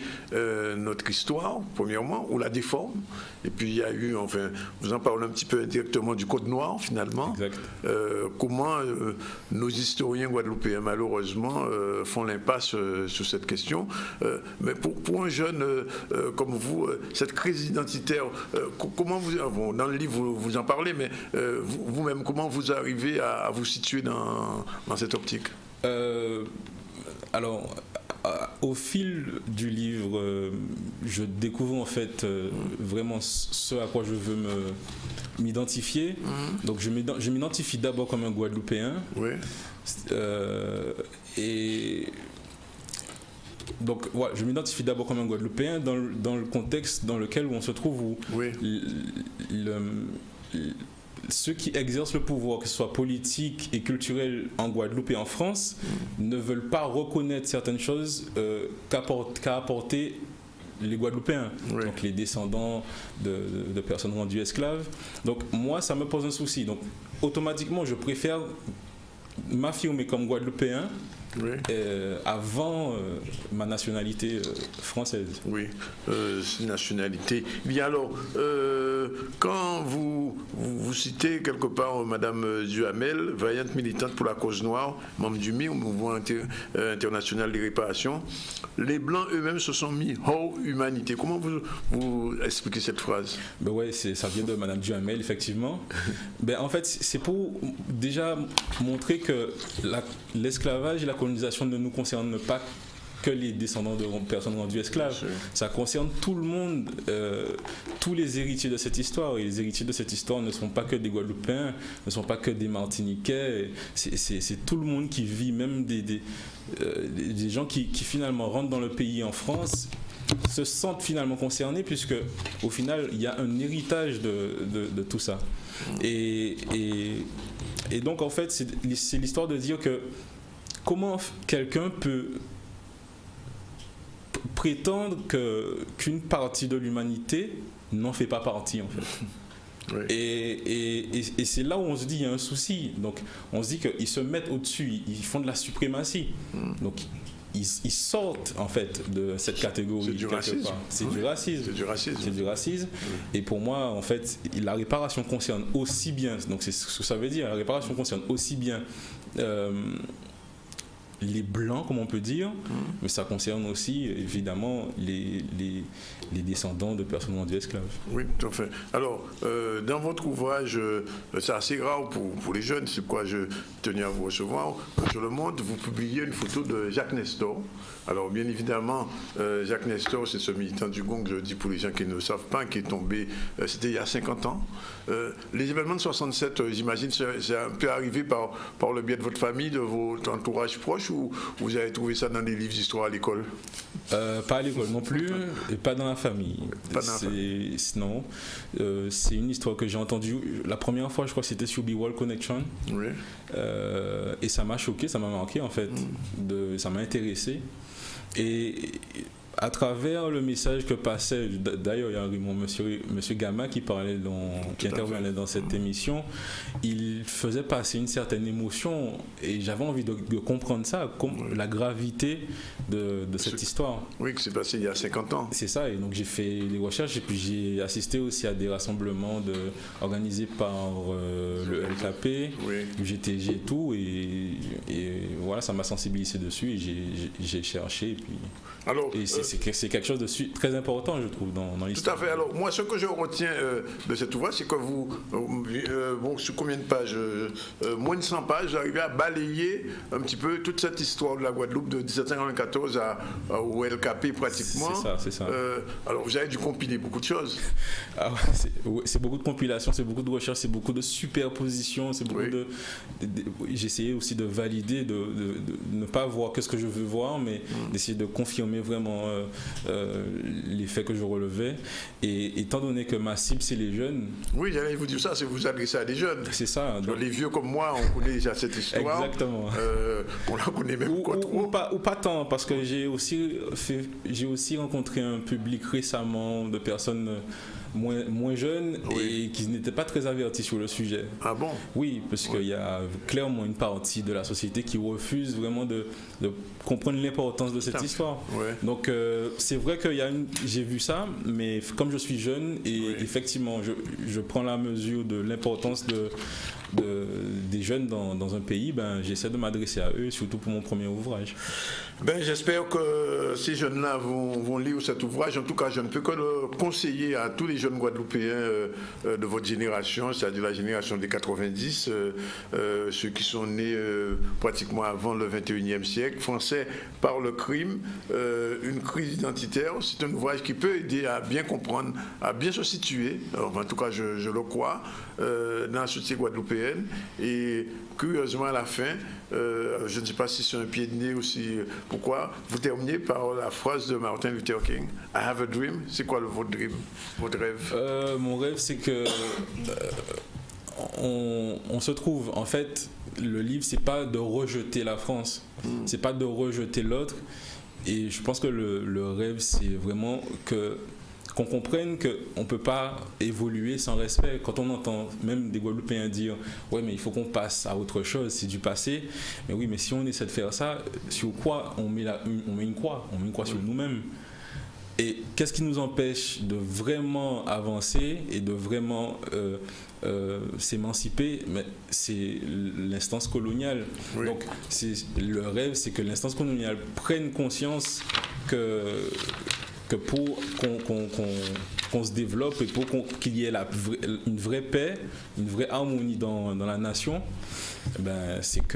notre histoire, premièrement, ou la déforment. Et puis il y a eu, enfin, vous en parlez un petit peu indirectement du Code noir, finalement. Comment nos historiens guadeloupéens, malheureusement, font l'impasse sur cette question. Mais pour un jeune comme vous, cette crise identitaire, comment vous, dans le livre vous en parlez, mais vous-même, comment vous arrivez à vous situer dans cette optique? Alors, au fil du livre, je découvre en fait vraiment ce à quoi je veux m'identifier. Donc je m'identifie d'abord comme un Guadeloupéen. Oui. Et donc voilà, je m'identifie d'abord comme un Guadeloupéen dans le contexte dans lequel on se trouve, où ceux qui exercent le pouvoir, que ce soit politique et culturel en Guadeloupe et en France, ne veulent pas reconnaître certaines choses qu'a apporté les Guadeloupéens, donc les descendants de personnes rendues esclaves. Donc moi, ça me pose un souci. Donc automatiquement, je préfère m'affirmer comme Guadeloupéen avant ma nationalité française. Oui, nationalité. Bien alors, quand vous citez quelque part Madame Duhamel, vaillante militante pour la cause noire, membre du MIR, Mouvement international des réparations, les Blancs eux-mêmes se sont mis hors humanité. Comment vous expliquez cette phrase? Ça vient de Madame Duhamel, effectivement. En fait, c'est pour déjà montrer que l'esclavage et la colonisation ne nous concerne pas que les descendants de personnes rendues esclaves. Ça concerne tout le monde, tous les héritiers de cette histoire. Et les héritiers de cette histoire ne sont pas que des Guadeloupéens, ne sont pas que des Martiniquais. C'est tout le monde qui vit, même des gens qui finalement rentrent dans le pays en France, se sentent finalement concernés, puisque au final il y a un héritage de tout ça. Et donc en fait c'est l'histoire de dire que comment quelqu'un peut prétendre qu'une partie de l'humanité n'en fait pas partie en fait. Oui. Et c'est là où on se dit il y a un souci. Donc on se dit qu'ils se mettent au-dessus, ils font de la suprématie. Donc ils sortent en fait de cette catégorie. C'est du racisme. C'est du racisme. C'est du racisme. C'est du racisme. Oui. Et pour moi, en fait, la réparation concerne aussi bien, donc c'est ce que ça veut dire, la réparation concerne aussi bien les Blancs, comme on peut dire, mais ça concerne aussi évidemment les descendants de personnes rendues esclaves. Oui, tout à fait. Alors, dans votre ouvrage, c'est assez rare pour les jeunes, c'est pourquoi je tenais à vous recevoir. Sur Le Monde, vous publiez une photo de Jacques Nestor. Alors, bien évidemment, Jacques Nestor, c'est ce militant du Gong, je le dis pour les gens qui ne le savent pas, qui est tombé, c'était il y a 50 ans. Les événements de 67, j'imagine, c'est un peu arrivé par le biais de votre famille, de votre entourage proche, ou vous avez trouvé ça dans des livres d'histoire à l'école? Pas à l'école non plus, et pas dans la famille. Non, c'est une histoire que j'ai entendue la première fois, je crois que c'était sur B-World Connection. Oui. Et ça m'a choqué, ça m'a marqué en fait, ça m'a intéressé. Et à travers le message que passait, d'ailleurs il y a monsieur Gama qui intervenait dans cette émission, il faisait passer une certaine émotion et j'avais envie de comprendre ça, la gravité de cette histoire. Oui, qui s'est passé il y a 50 ans. C'est ça, et donc j'ai fait des recherches et puis j'ai assisté aussi à des rassemblements organisés par le LKP, le GTG et tout, et voilà, ça m'a sensibilisé dessus et j'ai cherché. Et puis, alors, et c'est c'est quelque chose de très important, je trouve, dans l'histoire. Tout à fait. Alors, moi, ce que je retiens de cet ouvrage, c'est que vous, sur combien de pages moins de 100 pages, vous arrivez à balayer un petit peu toute cette histoire de la Guadeloupe de 1794 au LKP pratiquement. C'est ça. Alors, vous avez dû compiler beaucoup de choses. Ah ouais, c'est beaucoup de compilations, c'est beaucoup de recherches, c'est beaucoup de superpositions, c'est beaucoup j'ai essayé aussi de valider, de ne pas voir que ce que je veux voir, mais d'essayer de confirmer vraiment les faits que je relevais. Et étant donné que ma cible, c'est les jeunes... Oui, j'allais vous dire ça, c'est vous adresser à des jeunes. C'est ça. Donc, les vieux comme moi, on connaît déjà cette histoire. Exactement. On la connaît même pas trop. Ou pas tant, parce que j'ai aussi rencontré un public récemment de personnes moins jeunes et qui n'étaient pas très avertis sur le sujet. Ah bon? Oui, parce qu'il y a clairement une partie de la société qui refuse vraiment de comprendre l'importance de cette histoire. Ouais. Donc c'est vrai que j'ai vu ça, mais comme je suis jeune et effectivement je prends la mesure de l'importance des jeunes dans un pays, j'essaie de m'adresser à eux, surtout pour mon premier ouvrage. J'espère que ces jeunes-là vont lire cet ouvrage. En tout cas, je ne peux que le conseiller à tous les jeunes Guadeloupéens de votre génération, c'est-à-dire la génération des 90, ceux qui sont nés pratiquement avant le 21e siècle. Français par le crime, une crise identitaire. C'est un ouvrage qui peut aider à bien comprendre, à bien se situer, en tout cas je le crois, dans la société guadeloupéenne. Et curieusement, à la fin, je ne sais pas si c'est un pied de nez aussi. Pourquoi vous terminez par la phrase de Martin Luther King, I have a dream. C'est quoi votre dream, votre rêve? Mon rêve, c'est que on se trouve, en fait, le livre, c'est pas de rejeter la France, c'est pas de rejeter l'autre. Et je pense que le rêve, c'est vraiment qu'on comprenne qu'on ne peut pas évoluer sans respect. Quand on entend même des Guadeloupéens dire « ouais, mais il faut qu'on passe à autre chose, c'est du passé », mais oui, mais si on essaie de faire ça, sur quoi on met une croix sur nous-mêmes. Et qu'est-ce qui nous empêche de vraiment avancer et de vraiment s'émanciper? C'est l'instance coloniale. Oui. Donc le rêve, c'est que l'instance coloniale prenne conscience que pour qu'on se développe et pour qu'il y ait une vraie paix, une vraie harmonie dans la nation, c'est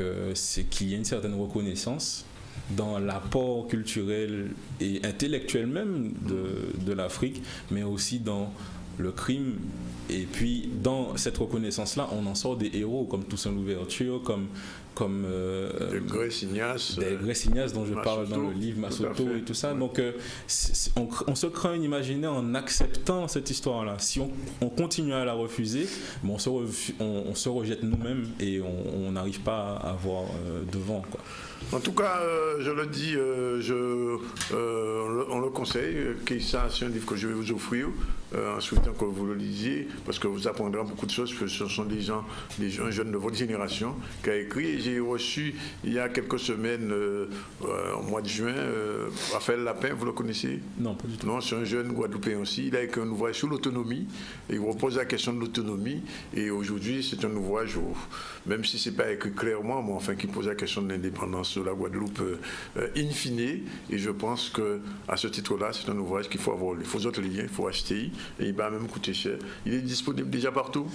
qu'il y ait une certaine reconnaissance dans l'apport culturel et intellectuel même de l'Afrique, mais aussi dans le crime. Et puis dans cette reconnaissance-là, on en sort des héros comme Toussaint Louverture, comme des Grèce Ignace dont je parle dans le livre, Massoto et tout ça. Ouais. Donc on se crée un imaginaire en acceptant cette histoire-là. Si on continue à la refuser, on se rejette nous-mêmes et on n'arrive pas à avoir devant, quoi. En tout cas, je le dis, on le conseille. Keïssa, c'est un livre que je vais vous offrir en souhaitant que vous le lisiez, parce que vous apprendrez beaucoup de choses, parce que ce sont un jeune de votre génération qui a écrit. Et j'ai reçu il y a quelques semaines, au mois de juin, Raphaël Lapin, vous le connaissez? Non, pas du tout. Non, c'est un jeune Guadeloupéen aussi. Il a écrit un ouvrage sur l'autonomie. Il repose la question de l'autonomie. Et aujourd'hui, c'est un ouvrage, même si ce n'est pas écrit clairement, mais enfin, qui pose la question de l'indépendance de la Guadeloupe in fine. Et je pense qu'à ce titre-là, c'est un ouvrage qu'il faut avoir. Il faut le lire, il faut acheter. Et il va même coûter cher. Il est disponible déjà partout?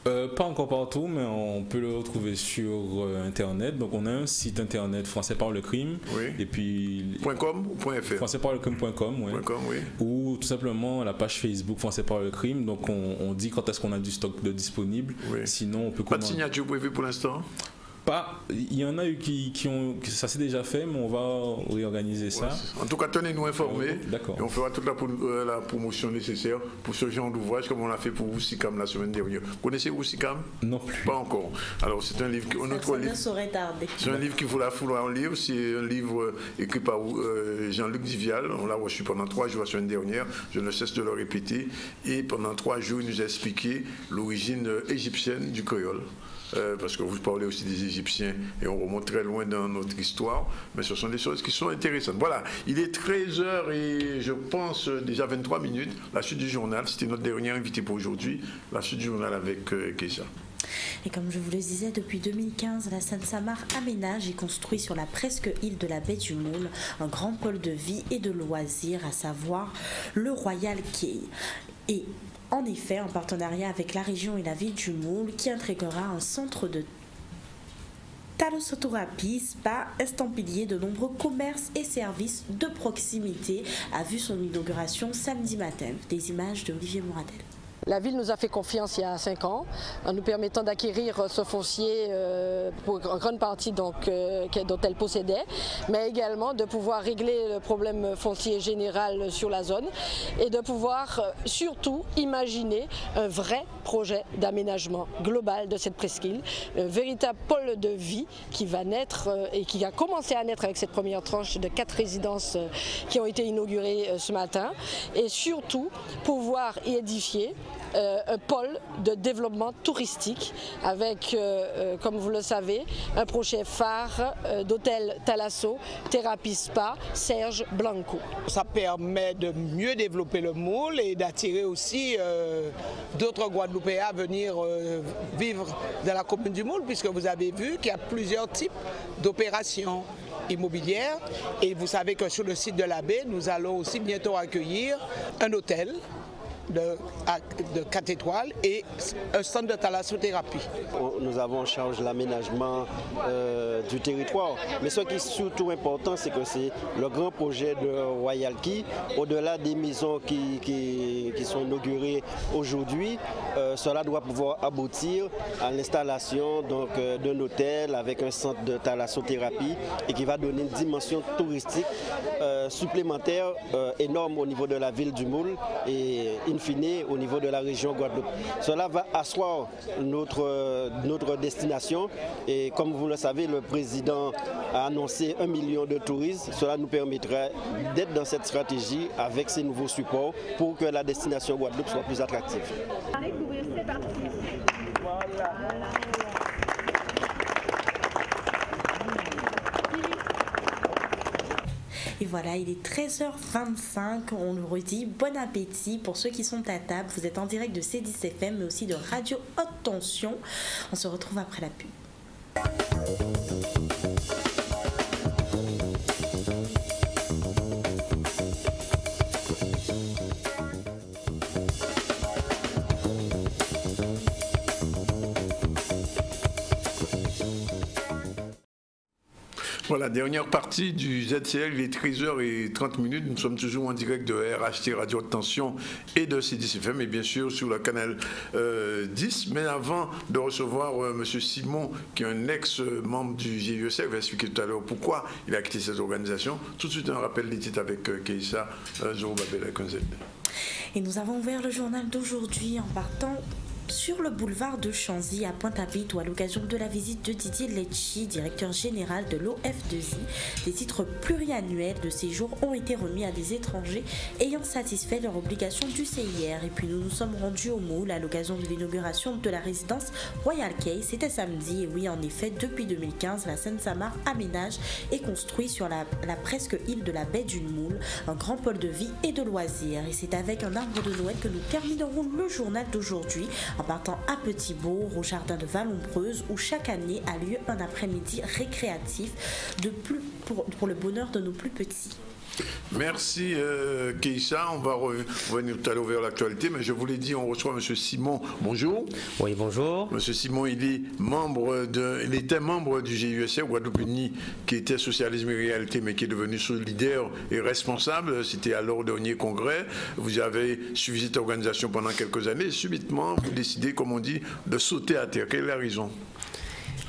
Pas encore partout, mais on peut le retrouver sur Internet. Donc on a un site Internet, Français par le crime. Oui. Et puis .com ou .fr? Françaisparlecrime.com, oui. Oui. Ou tout simplement la page Facebook Français par le crime. Donc on dit quand est-ce qu'on a du stock de disponible. Oui. Sinon on peut pas de signature prévue pour l'instant? Il y en a eu qui ont, ça s'est déjà fait, mais on va réorganiser ça. En tout cas, tenez-nous informés. D'accord. Et on fera toute la promotion nécessaire pour ce genre d'ouvrage, comme on l'a fait pour Roussikam la semaine dernière. Vous connaissez Roussikam? Non plus. Pas encore. Alors, c'est un livre c'est un livre qu'il faut falloir lire. C'est un livre écrit par Jean-Luc Divial. On l'a reçu pendant 3 jours la semaine dernière. Je ne cesse de le répéter. Et pendant 3 jours, il nous a expliqué l'origine égyptienne du créole. Parce que vous parlez aussi des Égyptiens et on remonte très loin dans notre histoire, mais ce sont des choses qui sont intéressantes. Voilà, il est 13h et je pense déjà 23 minutes. La suite du journal, c'était notre dernier invité pour aujourd'hui. La suite du journal avec Keïssa. Et comme je vous le disais, depuis 2015, la Seine-Saint-Marc aménage et construit sur la presque île de la baie du Moule un grand pôle de vie et de loisirs, à savoir le Royal Quay. Et en effet, en partenariat avec la région et la ville du Moule, qui intégrera un centre de thalassothérapie, spa, estampillier, de nombreux commerces et services de proximité, a vu son inauguration samedi matin. Des images de Olivier Moradel. La ville nous a fait confiance il y a 5 ans en nous permettant d'acquérir ce foncier pour une grande partie dont elle possédait, mais également de pouvoir régler le problème foncier général sur la zone et de pouvoir surtout imaginer un vrai projet d'aménagement global de cette presqu'île, un véritable pôle de vie qui va naître et qui a commencé à naître avec cette première tranche de 4 résidences qui ont été inaugurées ce matin, et surtout pouvoir y édifier un pôle de développement touristique avec, comme vous le savez, un projet phare d'hôtel Thalasso, Thérapie Spa, Serge Blanco. Ça permet de mieux développer le Moule et d'attirer aussi d'autres Guadeloupéens à venir vivre dans la commune du Moule, puisque vous avez vu qu'il y a plusieurs types d'opérations immobilières. Et vous savez que sur le site de la baie, nous allons aussi bientôt accueillir un hôtel de 4 étoiles et un centre de thalassothérapie. Nous avons en charge l'aménagement du territoire. Mais ce qui est surtout important, c'est que c'est le grand projet de Royal Quay. Au-delà des maisons qui sont inaugurées aujourd'hui, cela doit pouvoir aboutir à l'installation d'un hôtel avec un centre de thalassothérapie et qui va donner une dimension touristique supplémentaire énorme au niveau de la ville du Moule et in fine au niveau de la région Guadeloupe. Cela va asseoir notre destination et comme vous le savez, le président a annoncé 1 million de touristes. Cela nous permettra d'être dans cette stratégie avec ces nouveaux supports pour que la destination Guadeloupe soit plus attractive. Et voilà, il est 13h25, on le redit, bon appétit pour ceux qui sont à table. Vous êtes en direct de C10FM, mais aussi de Radio Haute Tension. On se retrouve après la pub. Voilà, dernière partie du ZCL, il est 13h30. Nous sommes toujours en direct de RHT Radio Haute Tension et de C10FM et bien sûr sur le canal 10. Mais avant de recevoir M. Simon, qui est un ex-membre du GIEC, il va expliquer tout à l'heure pourquoi il a quitté cette organisation. Tout de suite, un rappel des titres avec Keïssa Zorobabel Akonzed. Et nous avons ouvert le journal d'aujourd'hui en partant sur le boulevard de Chanzy à Pointe-à-Pitre, où à l'occasion de la visite de Didier Lecci, directeur général de l'OF2I, des titres pluriannuels de séjour ont été remis à des étrangers ayant satisfait leurs obligations du CIR. Et puis nous nous sommes rendus au Moule à l'occasion de l'inauguration de la résidence Royal Quay. C'était samedi, et oui, en effet, depuis 2015, la Seine-Saint-Marc aménage et construit sur la presque île de la baie du Moule un grand pôle de vie et de loisirs. Et c'est avec un arbre de Noël que nous terminerons le journal d'aujourd'hui, en partant à Petit-Bourg, au jardin de Vallombreuse, où chaque année a lieu un après-midi récréatif pour le bonheur de nos plus petits. Merci Keïssa, on va revenir tout à l'heure vers l'actualité, mais je vous l'ai dit, on reçoit M. Simon. Bonjour. Oui, bonjour. M. Simon, il était membre du GIEC Guadeloupe Unie, qui était Socialisme et Réalité, mais qui est devenu solidaire et responsable. C'était à leur dernier congrès. Vous avez suivi cette organisation pendant quelques années et subitement, vous décidez, comme on dit, de sauter à terre. Quelle est la raison ?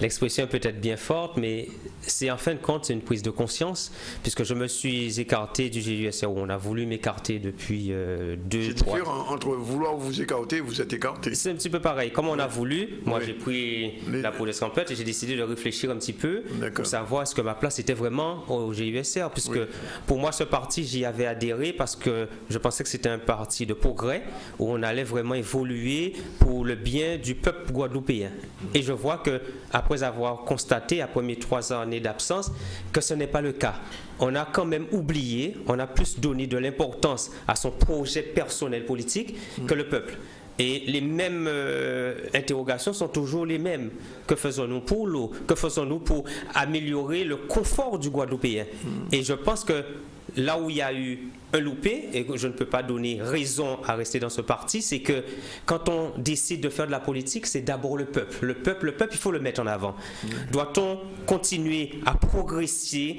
L'expression est peut-être bien forte, mais c'est en fin de compte, c'est une prise de conscience, puisque je me suis écarté du GIEC, où on a voulu m'écarter depuis 2-3 ans. C'est différent entre vouloir vous écarter et vous êtes écarté. C'est un petit peu pareil. Comme on a voulu, moi j'ai pris la peau d'escampette et j'ai décidé de réfléchir un petit peu pour savoir est-ce que ma place était vraiment au GIEC, puisque pour moi ce parti, j'y avais adhéré parce que je pensais que c'était un parti de progrès, où on allait vraiment évoluer pour le bien du peuple guadeloupéen. Et je vois que après avoir constaté, après mes 3 années d'absence, que ce n'est pas le cas. On a quand même oublié, on a plus donné de l'importance à son projet personnel politique que le peuple. Et les mêmes interrogations sont toujours les mêmes. Que faisons-nous pour l'eau? Que faisons-nous pour améliorer le confort du Guadeloupéen? Et je pense que là où il y a eu un loupé, et que je ne peux pas donner raison à rester dans ce parti, c'est que quand on décide de faire de la politique, c'est d'abord le peuple. Le peuple, il faut le mettre en avant. Doit-on continuer à progresser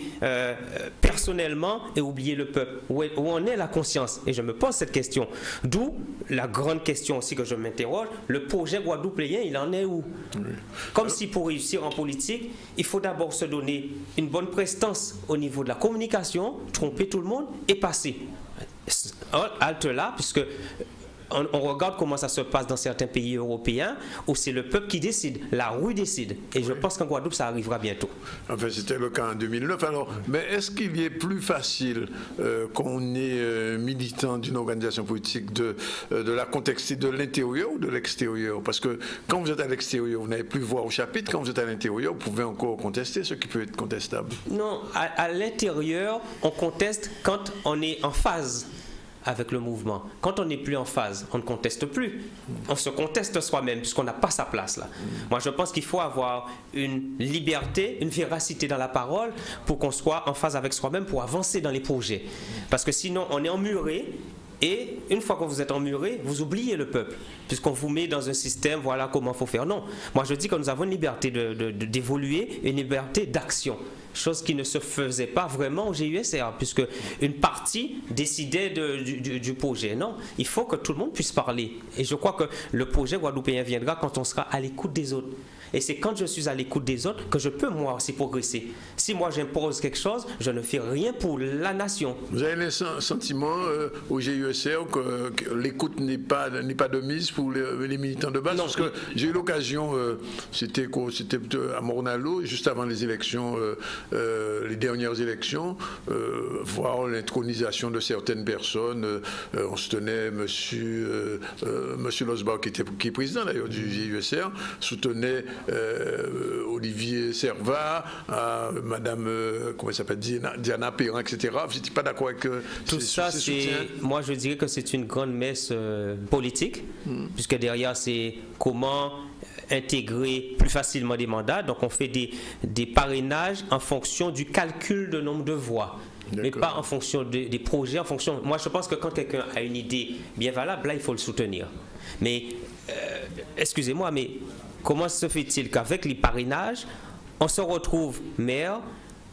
personnellement et oublier le peuple? Où en est la conscience? Et je me pose cette question. D'où la grande question aussi que je m'interroge, le projet guadeloupéen, il en est où? Comme si pour réussir en politique, il faut d'abord se donner une bonne prestance au niveau de la communication, tromper tout le monde et passer. Halte là, puisque on regarde comment ça se passe dans certains pays européens où c'est le peuple qui décide, la rue décide. Et je pense qu'en Guadeloupe, ça arrivera bientôt. Enfin, c'était le cas en 2009. Alors, mais est-ce qu'il est plus facile qu'on est militant d'une organisation politique de la contexter de l'intérieur ou de l'extérieur? Parce que quand vous êtes à l'extérieur, vous n'avez plus voix au chapitre. Quand vous êtes à l'intérieur, vous pouvez encore contester ce qui peut être contestable. Non, à l'intérieur, on conteste quand on est en phase avec le mouvement. Quand on n'est plus en phase, on ne conteste plus. On se conteste soi-même puisqu'on n'a pas sa place là. Moi, je pense qu'il faut avoir une liberté, une véracité dans la parole pour qu'on soit en phase avec soi-même pour avancer dans les projets. Parce que sinon, on est emmuré. Et une fois que vous êtes emmuré, vous oubliez le peuple, puisqu'on vous met dans un système, voilà comment il faut faire. Non, moi je dis que nous avons une liberté d'évoluer, une liberté d'action, chose qui ne se faisait pas vraiment au GUSR, puisque une partie décidait du projet. Non, il faut que tout le monde puisse parler. Et je crois que le projet guadeloupéen viendra quand on sera à l'écoute des autres. Et c'est quand je suis à l'écoute des autres que je peux moi aussi progresser. Si moi j'impose quelque chose, je ne fais rien pour la nation. Vous avez le sentiment au GUSR que l'écoute n'est pas de mise pour les militants de base? Non. Parce que j'ai eu l'occasion, c'était à Morne-à-l'Eau, juste avant les élections, les dernières élections, voir l'intronisation de certaines personnes. On se tenait, monsieur Losbach, qui est président d'ailleurs du GUSR, soutenait Olivier Servat, madame, comment elle s'appelle, Diana Perrin, etc. Vous n'étiez pas d'accord avec tout ça? Moi, je dirais que c'est une grande messe politique, puisque derrière, c'est comment intégrer plus facilement des mandats. Donc, on fait des parrainages en fonction du calcul de nombre de voix. Mais pas en fonction des projets, en fonction... Moi, je pense que quand quelqu'un a une idée bien valable, là, il faut le soutenir. Mais, excusez-moi, mais comment se fait-il qu'avec les parrainages, on se retrouve maire,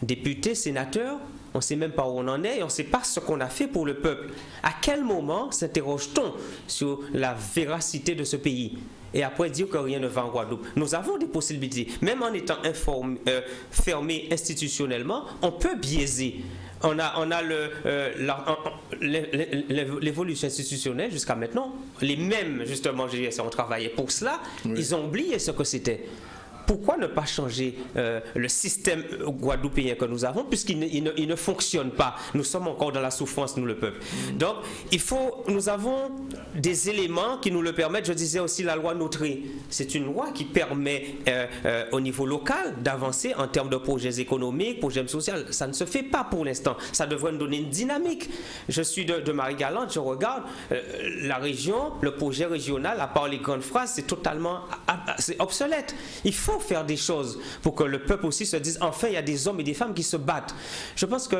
député, sénateur, on ne sait même pas où on en est et on ne sait pas ce qu'on a fait pour le peuple? À quel moment s'interroge-t-on sur la véracité de ce pays? Et après dire que rien ne va en Guadeloupe. Nous avons des possibilités. Même en étant fermé institutionnellement, on peut biaiser. On a l'évolution institutionnelle jusqu'à maintenant. Les mêmes, justement, GUSR ont travaillé pour cela. Oui. Ils ont oublié ce que c'était. Pourquoi ne pas changer le système guadeloupéen que nous avons, puisqu'il ne fonctionne pas? Nous sommes encore dans la souffrance, nous, le peuple. Donc, nous avons des éléments qui nous le permettent. Je disais aussi la loi Notré. C'est une loi qui permet au niveau local d'avancer en termes de projets économiques, projets sociaux. Ça ne se fait pas pour l'instant. Ça devrait nous donner une dynamique. Je suis de Marie-Galante, je regarde la région, le projet régional, à part les grandes phrases, c'est totalement obsolète. Il faut faire des choses pour que le peuple aussi se dise enfin il y a des hommes et des femmes qui se battent. Je pense que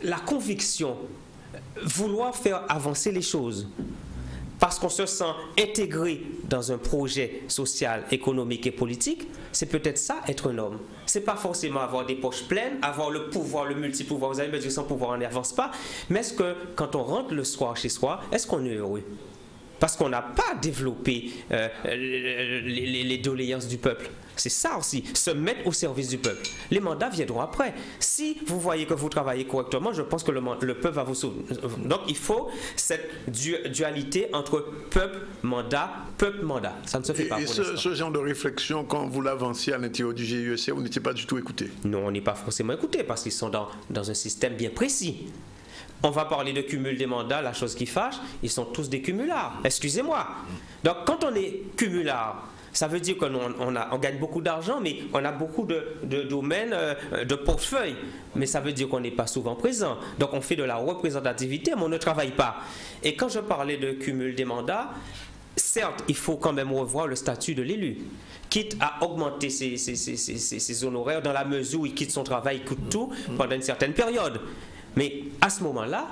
la conviction, vouloir faire avancer les choses parce qu'on se sent intégré dans un projet social, économique et politique, c'est peut-être ça être un homme. C'est pas forcément avoir des poches pleines, avoir le pouvoir, le multipouvoir. Vous allez me dire sans pouvoir on n'avance pas, mais est-ce que quand on rentre le soir chez soi, est-ce qu'on est heureux? Parce qu'on n'a pas développé les doléances du peuple. C'est ça aussi, se mettre au service du peuple. Les mandats viendront après. Si vous voyez que vous travaillez correctement, je pense que le peuple va vous soutenir. Donc il faut cette dualité entre peuple-mandat. Ça ne se fait pas pour l'instant. Et ce genre de réflexion, quand vous l'avanciez à l'intérieur du GUSR, vous n'étiez pas du tout écouté? Non, on n'est pas forcément écouté parce qu'ils sont dans un système bien précis. On va parler de cumul des mandats, la chose qui fâche, ils sont tous des cumulards. Excusez-moi. Donc quand on est cumulard, ça veut dire qu'on gagne beaucoup d'argent, mais on a beaucoup de domaines, de portefeuilles. Mais ça veut dire qu'on n'est pas souvent présent. Donc on fait de la représentativité, mais on ne travaille pas. Et quand je parlais de cumul des mandats, certes, il faut quand même revoir le statut de l'élu, quitte à augmenter ses honoraires dans la mesure où il quitte son travail, il coûte tout pendant une certaine période. Mais à ce moment-là,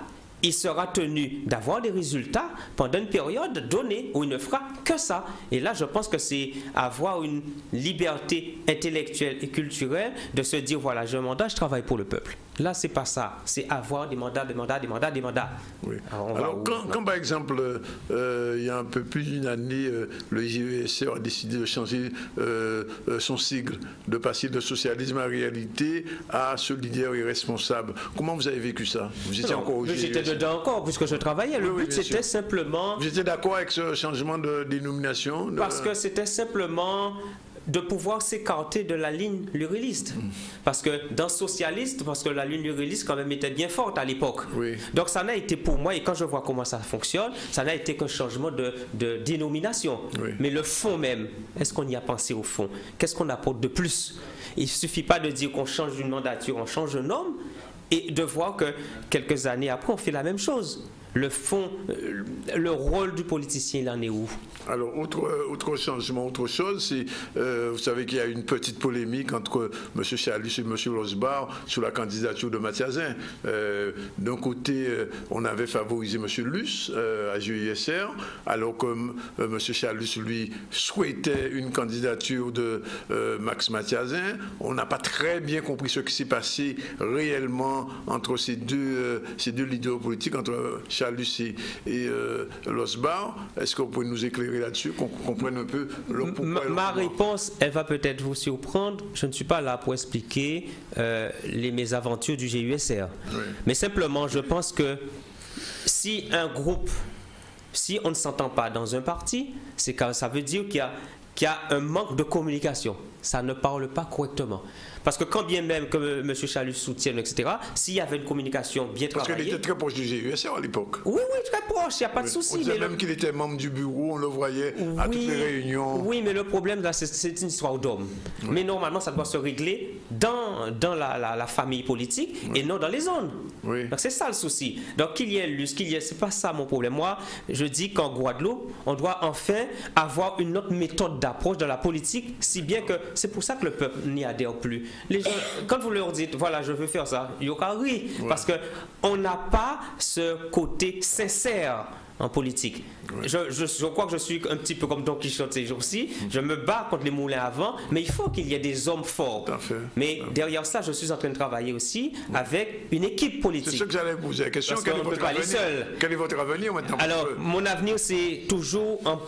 il sera tenu d'avoir des résultats pendant une période donnée où il ne fera que ça. Et là, je pense que c'est avoir une liberté intellectuelle et culturelle de se dire, voilà, j'ai un mandat, je travaille pour le peuple. Là, c'est pas ça. C'est avoir des mandats, des mandats, des mandats, des mandats. Oui. Alors quand par exemple, il y a un peu plus d'une année, le GESR a décidé de changer son sigle, de passer de socialisme à réalité à solidaire et responsable. Comment vous avez vécu ça? Vous étiez encore au GESR? J'étais dedans encore, puisque je travaillais. Le but, c'était simplement... Vous étiez d'accord avec ce changement de dénomination? Parce que c'était simplement de pouvoir s'écarter de la ligne luréliste. Parce que dans socialiste, parce que la ligne luréliste quand même était bien forte à l'époque. Oui. Donc ça n'a été pour moi, et quand je vois comment ça fonctionne, ça n'a été qu'un changement de dénomination. Oui. Mais le fond même, est-ce qu'on y a pensé au fond? Qu'est-ce qu'on apporte de plus? Il ne suffit pas de dire qu'on change une mandature, on change un homme, et de voir que quelques années après, on fait la même chose. Le fond, le rôle du politicien, il en est où? Alors, autre changement, autre chose, c'est, vous savez qu'il y a une petite polémique entre M. Chalus et M. Losbar sur la candidature de Mathiasin. D'un côté, on avait favorisé M. Luce à GESR, alors que M. Chalus, lui, souhaitait une candidature de Max Mathiasin. On n'a pas très bien compris ce qui s'est passé réellement entre ces deux leaders politiques, entre Chalus et Losbar. Est-ce que vous pouvez nous éclairer là-dessus, qu'on comprenne un peu le pourquoi? Ma réponse, elle va peut-être vous surprendre. Je ne suis pas là pour expliquer les mésaventures du GUSR. Oui. Mais simplement, je pense que si un groupe, si on ne s'entend pas dans un parti, c'est que ça veut dire qu'il y a un manque de communication. Ça ne parle pas correctement. Parce que quand bien même que M. Chalus soutienne, etc., s'il y avait une communication bien travaillée... Parce qu'il était très proche du GUSR à l'époque. Oui, très proche, il n'y a pas de souci. On disait même qu'il était membre du bureau, on le voyait à toutes les réunions. Oui, mais le problème, là, c'est une histoire d'homme. Oui. Mais normalement, ça doit se régler dans la famille politique et non dans les zones. Oui. Donc c'est ça le souci. Donc qu'il y ait Luce, c'est pas ça mon problème. Moi, je dis qu'en Guadeloupe, on doit enfin avoir une autre méthode d'approche de la politique, si bien que c'est pour ça que le peuple n'y adhère plus. Les gens, quand vous leur dites, voilà, je veux faire ça, il y aura ri, parce qu'on n'a pas ce côté sincère en politique. Oui. Je crois que je suis un petit peu comme Don Quichotte ces jours-ci. Je me bats contre les moulins à vent, mais il faut qu'il y ait des hommes forts. Mais derrière ça, je suis en train de travailler aussi avec une équipe politique. C'est ce que j'allais vous poser la question. Quel est votre avenir maintenant? Alors, mon avenir, c'est toujours en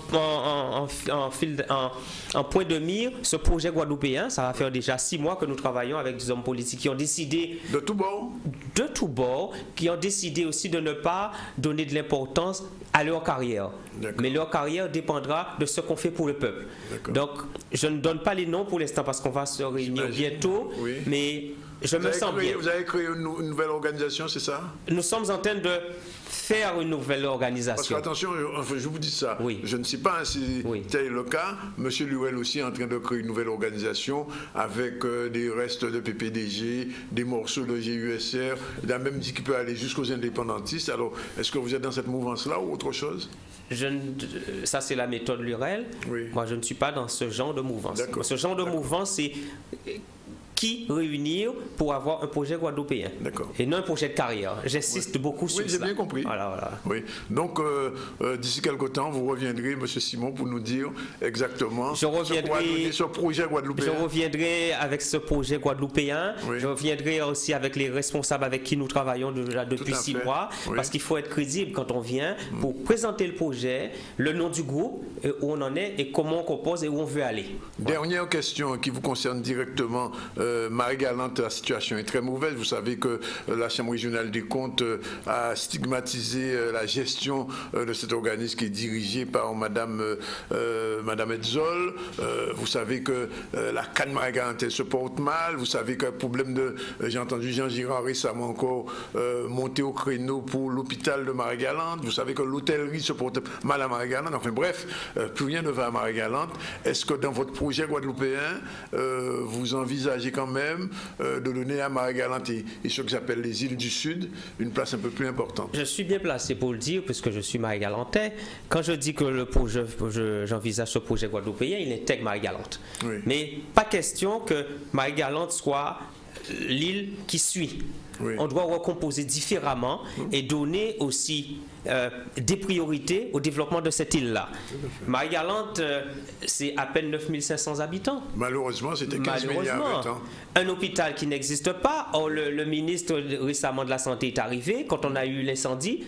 point de mire ce projet guadeloupéen. Ça va faire déjà 6 mois que nous travaillons avec des hommes politiques qui ont décidé... De tous bords? De tous bords, qui ont décidé aussi de ne pas donner de l'importance à leur carrière. Mais leur carrière dépendra de ce qu'on fait pour le peuple. Donc, je ne donne pas les noms pour l'instant parce qu'on va se réunir bientôt, mais je me sens bien. Vous avez créé une nouvelle organisation, c'est ça? Nous sommes en train de faire une nouvelle organisation. Parce que, attention, je vous dis ça, je ne sais pas si tel est le cas. M. Luel aussi est en train de créer une nouvelle organisation avec des restes de PPDG, des morceaux de GUSR. Il a même dit qu'il peut aller jusqu'aux indépendantistes. Alors, est-ce que vous êtes dans cette mouvance-là ou autre chose? Ça, c'est la méthode Lurel. Moi, je ne suis pas dans ce genre de mouvance. Ce genre de mouvance, c'est... qui réunir pour avoir un projet guadeloupéen et non un projet de carrière. J'insiste beaucoup sur ça. Oui, j'ai bien compris. Voilà. Oui. Donc, d'ici quelque temps, vous reviendrez, M. Simon, pour nous dire exactement ce projet guadeloupéen. Je reviendrai avec ce projet guadeloupéen. Je reviendrai aussi avec les responsables avec qui nous travaillons déjà depuis 6 mois, parce qu'il faut être crédible quand on vient pour présenter le projet, le nom du groupe, où on en est et comment on compose et où on veut aller. Dernière question qui vous concerne directement. Marie-Galante, la situation est très mauvaise. Vous savez que la Chambre régionale des comptes a stigmatisé la gestion de cet organisme qui est dirigé par Madame Edzol. Vous savez que la canne Marie-Galante se porte mal. Vous savez que le problème de... J'ai entendu Jean Girard récemment encore monter au créneau pour l'hôpital de Marie-Galante. Vous savez que l'hôtellerie se porte mal à Marie-Galante. Enfin bref, plus rien ne va à Marie-Galante. Est-ce que dans votre projet guadeloupéen, vous envisagez quand même de donner à Marie-Galante et ce que j'appelle les îles du Sud une place un peu plus importante? Je suis bien placé pour le dire puisque je suis Marie-Galantais. Quand je dis que le projet, j'envisage ce projet guadeloupéen, il intègre Marie-Galante. Oui. Mais pas question que Marie-Galante soit l'île qui suit. Oui. On doit recomposer différemment et donner aussi des priorités au développement de cette île-là. Marie-Galante, c'est à peine 9500 habitants. Malheureusement, c'était 15 milliards d'habitants. Un hôpital qui n'existe pas. Or, le ministre récemment de la Santé est arrivé quand on a eu l'incendie.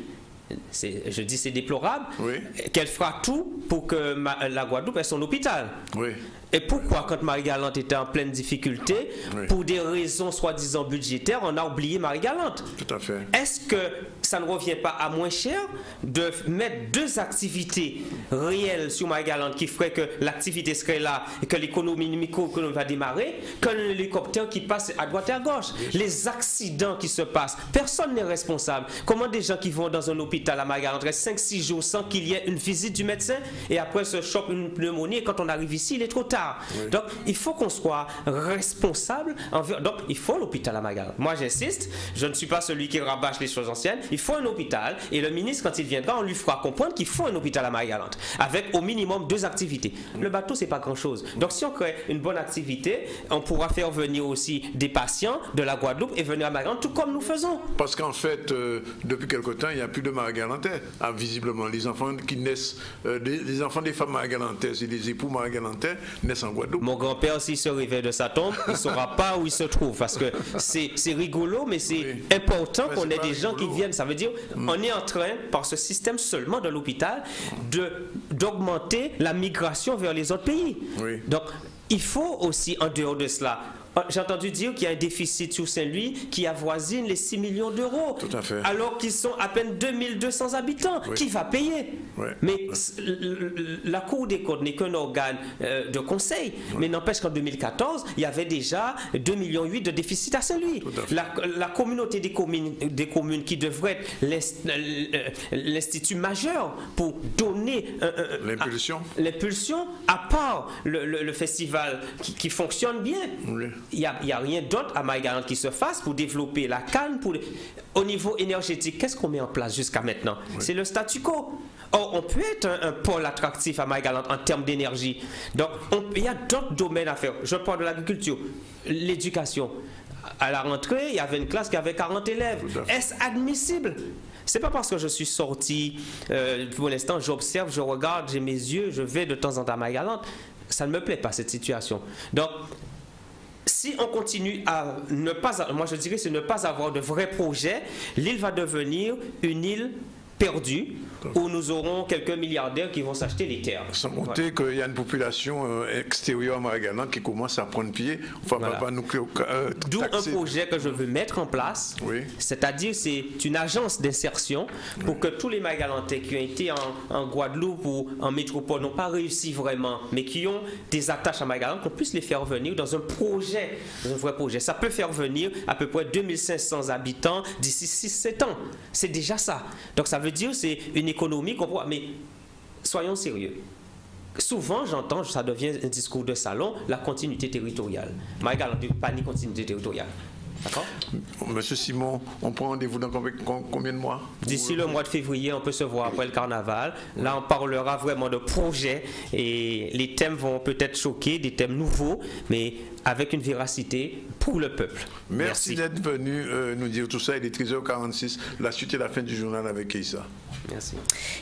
Je dis c'est déplorable. Oui. Qu'elle fera tout pour que la Guadeloupe ait son hôpital. Oui. Et pourquoi, quand Marie-Galante était en pleine difficulté, pour des raisons soi-disant budgétaires, on a oublié Marie-Galante? Tout à fait. Est-ce que ça ne revient pas à moins cher de mettre deux activités réelles sur Marie-Galante qui ferait que l'activité serait là et que l'économie microéconomique va démarrer, qu'un hélicoptère qui passe à droite et à gauche? Les accidents qui se passent, personne n'est responsable. Comment des gens qui vont dans un hôpital à Marie-Galante restent 5-6 jours sans qu'il y ait une visite du médecin et après se chopent une pneumonie et quand on arrive ici, il est trop tard. Oui. Donc, il faut qu'on soit responsable. Donc, il faut l'hôpital à Marie-Galante. Moi, j'insiste, je ne suis pas celui qui rabâche les choses anciennes. Il faut un hôpital et le ministre, quand il viendra, on lui fera comprendre qu'il faut un hôpital à Marie-Galante avec au minimum 2 activités. Le bateau, c'est pas grand-chose. Donc, si on crée une bonne activité, on pourra faire venir aussi des patients de la Guadeloupe et venir à Marie-Galante, tout comme nous faisons. Parce qu'en fait, depuis quelque temps, il n'y a plus de Marie-Galantais. Ah, visiblement, les enfants qui naissent, les enfants des femmes Marie-Galantaises et des époux Marie-Galantais naissent en Guadeloupe. Mon grand-père, s'il se réveille de sa tombe, il ne saura pas où il se trouve. Parce que c'est rigolo, mais c'est important qu'on ait des gens qui viennent. Ça veut dire on est en train, par ce système seulement de l'hôpital, d'augmenter la migration vers les autres pays. Oui. Donc, il faut aussi, en dehors de cela, j'ai entendu dire qu'il y a un déficit sur Saint-Louis qui avoisine les 6 millions d'euros. Tout à fait. Alors qu'ils sont à peine 2200 habitants. Oui. Qui va payer? Oui. Mais la Cour des comptes n'est qu'un organe de conseil. Oui. Mais n'empêche qu'en 2014, il y avait déjà 2,8 millions de déficit à Saint-Louis. La communauté des communes qui devrait être l'institut majeur pour donner l'impulsion, à part le festival qui fonctionne bien. Oui. Il n'y a rien d'autre à Marie-Galante qui se fasse pour développer la canne. Au niveau énergétique, qu'est-ce qu'on met en place jusqu'à maintenant? Oui. C'est le statu quo. Or, on peut être un pôle attractif à Marie-Galante en termes d'énergie. Donc, il y a d'autres domaines à faire. Je parle de l'agriculture, l'éducation. À la rentrée, il y avait une classe qui avait 40 élèves. Est-ce admissible? C'est pas parce que je suis sorti, pour l'instant, j'observe, je regarde, j'ai mes yeux, je vais de temps en temps à Marie-Galante. Ça ne me plaît pas, cette situation. Donc, si on continue à ne pas, moi je dirais, c'est ne pas avoir de vrais projets, l'île va devenir une île perdue où nous aurons quelques milliardaires qui vont s'acheter des terres. Sans compter qu'il y a une population extérieure à Marie-Galante qui commence à prendre pied. Enfin, pas nous d'où un projet que je veux mettre en place, c'est-à-dire c'est une agence d'insertion pour que tous les Marie-Galantais qui ont été en Guadeloupe ou en métropole n'ont pas réussi vraiment, mais qui ont des attaches à Marie-Galante, qu'on puisse les faire venir dans un projet, dans un vrai projet. Ça peut faire venir à peu près 2500 habitants d'ici 6-7 ans. C'est déjà ça. Donc ça veut dire c'est une économie qu'on voit, mais soyons sérieux. Souvent, j'entends, ça devient un discours de salon, la continuité territoriale. Marie-Galante n'a pas ni continuité territoriale. D'accord? Monsieur Simon, on prend rendez-vous dans combien de mois? D'ici le mois de février, on peut se voir après le carnaval. Là, on parlera vraiment de projets et les thèmes vont peut-être choquer, des thèmes nouveaux, mais avec une véracité pour le peuple. Merci d'être venu nous dire tout ça. Il est 13h46. La suite et la fin du journal avec Keïssa. Merci.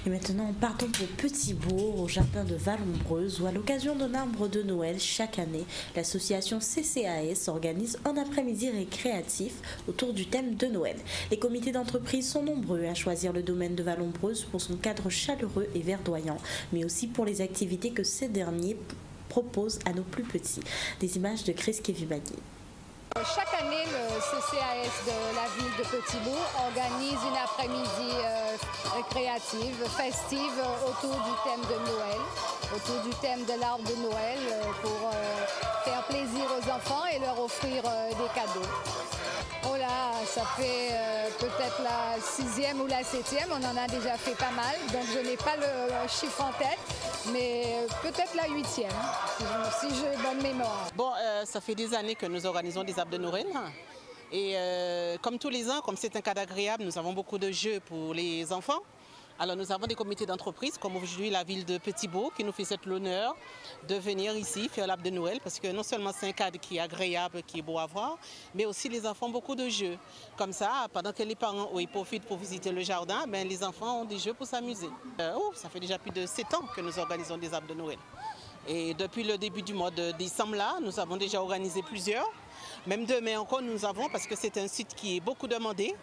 Et maintenant, partons pour Petit-Bourg, au jardin de Val-Ombreuse, où à l'occasion d'un arbre de Noël, chaque année, l'association CCAS organise un après-midi récréatif autour du thème de Noël. Les comités d'entreprise sont nombreux à choisir le domaine de Val-Ombreuse pour son cadre chaleureux et verdoyant, mais aussi pour les activités que ces derniers proposent à nos plus petits. Des images de Chris Kevimani. Chaque année, le CCAS de la ville de Petit-Bourg organise une après-midi récréative, festive autour du thème de Noël, autour du thème de l'arbre de Noël pour faire plaisir aux enfants et leur offrir des cadeaux. Oh là, ça fait peut-être la 6e ou la 7e, on en a déjà fait pas mal, donc je n'ai pas le chiffre en tête, mais peut-être la 8e, si j'ai bonne mémoire. Bon, ça fait des années que nous organisons des arbres de Noël. Et comme tous les ans, comme c'est un cadre agréable, nous avons beaucoup de jeux pour les enfants. Alors nous avons des comités d'entreprise, comme aujourd'hui la ville de Petit-Bourg, qui nous fait l'honneur de venir ici faire l'arbre de Noël, parce que non seulement c'est un cadre qui est agréable, qui est beau à voir, mais aussi les enfants ont beaucoup de jeux. Comme ça, pendant que les parents ils profitent pour visiter le jardin, ben, les enfants ont des jeux pour s'amuser. Ça fait déjà plus de 7 ans que nous organisons des arbres de Noël. Et depuis le début du mois de décembre, là, nous avons déjà organisé plusieurs. Même demain encore, nous avons, parce que c'est un site qui est beaucoup demandé,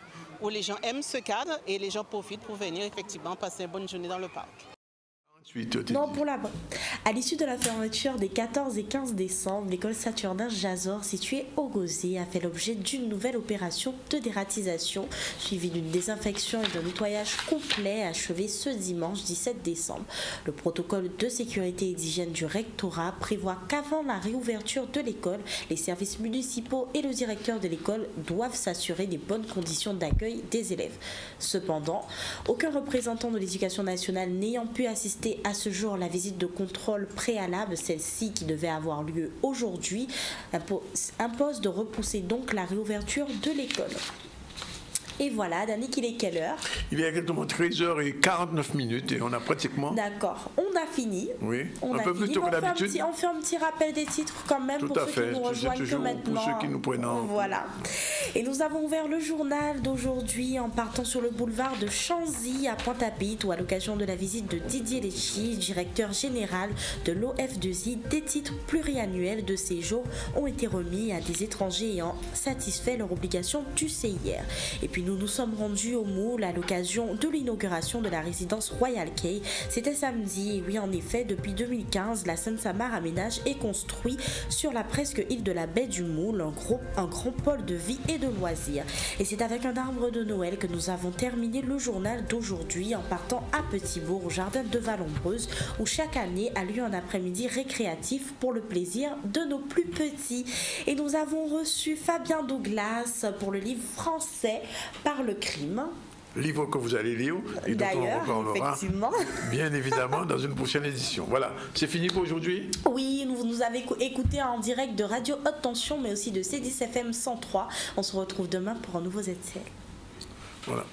où les gens aiment ce cadre et les gens profitent pour venir effectivement passer une bonne journée dans le parc. Non, à l'issue de la fermeture des 14 et 15 décembre, l'école Saturnin Jazor, située au Gauzet, a fait l'objet d'une nouvelle opération de dératisation, suivie d'une désinfection et d'un nettoyage complet achevé ce dimanche 17 décembre. Le protocole de sécurité et d'hygiène du rectorat prévoit qu'avant la réouverture de l'école, les services municipaux et le directeur de l'école doivent s'assurer des bonnes conditions d'accueil des élèves. Cependant, aucun représentant de l'éducation nationale n'ayant pu assister à ce jour la visite de contrôle préalable, celle-ci qui devait avoir lieu aujourd'hui, impose de repousser donc la réouverture de l'école. Et voilà, Danick, il est quelle heure? Il est exactement 13h49 et on a pratiquement... D'accord, on a fini. Oui, un peu plus tôt que d'habitude. On fait un petit rappel des titres quand même pour ceux qui nous rejoignent que maintenant. Pour ceux qui nous prennent en... Voilà. Et nous avons ouvert le journal d'aujourd'hui en partant sur le boulevard de Chanzy à Pointe-à-Pitre où à l'occasion de la visite de Didier Lecci, directeur général de l'OF2I, des titres pluriannuels de séjour ont été remis à des étrangers ayant satisfait leur obligation du CIR. Et puis nous nous sommes rendus au Moule à l'occasion de l'inauguration de la résidence Royal Quay. C'était samedi et oui, en effet, depuis 2015, la Seine-Samar aménage et construit sur la presque île de la baie du Moule un grand pôle de vie et de loisirs. Et c'est avec un arbre de Noël que nous avons terminé le journal d'aujourd'hui en partant à Petit-Bourg au jardin de Vallombreuse où chaque année a lieu un après-midi récréatif pour le plaisir de nos plus petits. Et nous avons reçu Fabien Douglas pour le livre français Par le crime. Livre que vous allez lire et dont on reparlera bien évidemment dans une prochaine édition. Voilà, c'est fini pour aujourd'hui. Oui, vous nous avez écouté en direct de Radio Haute Tension mais aussi de C10 FM 103. On se retrouve demain pour un nouveau ZCL. Voilà.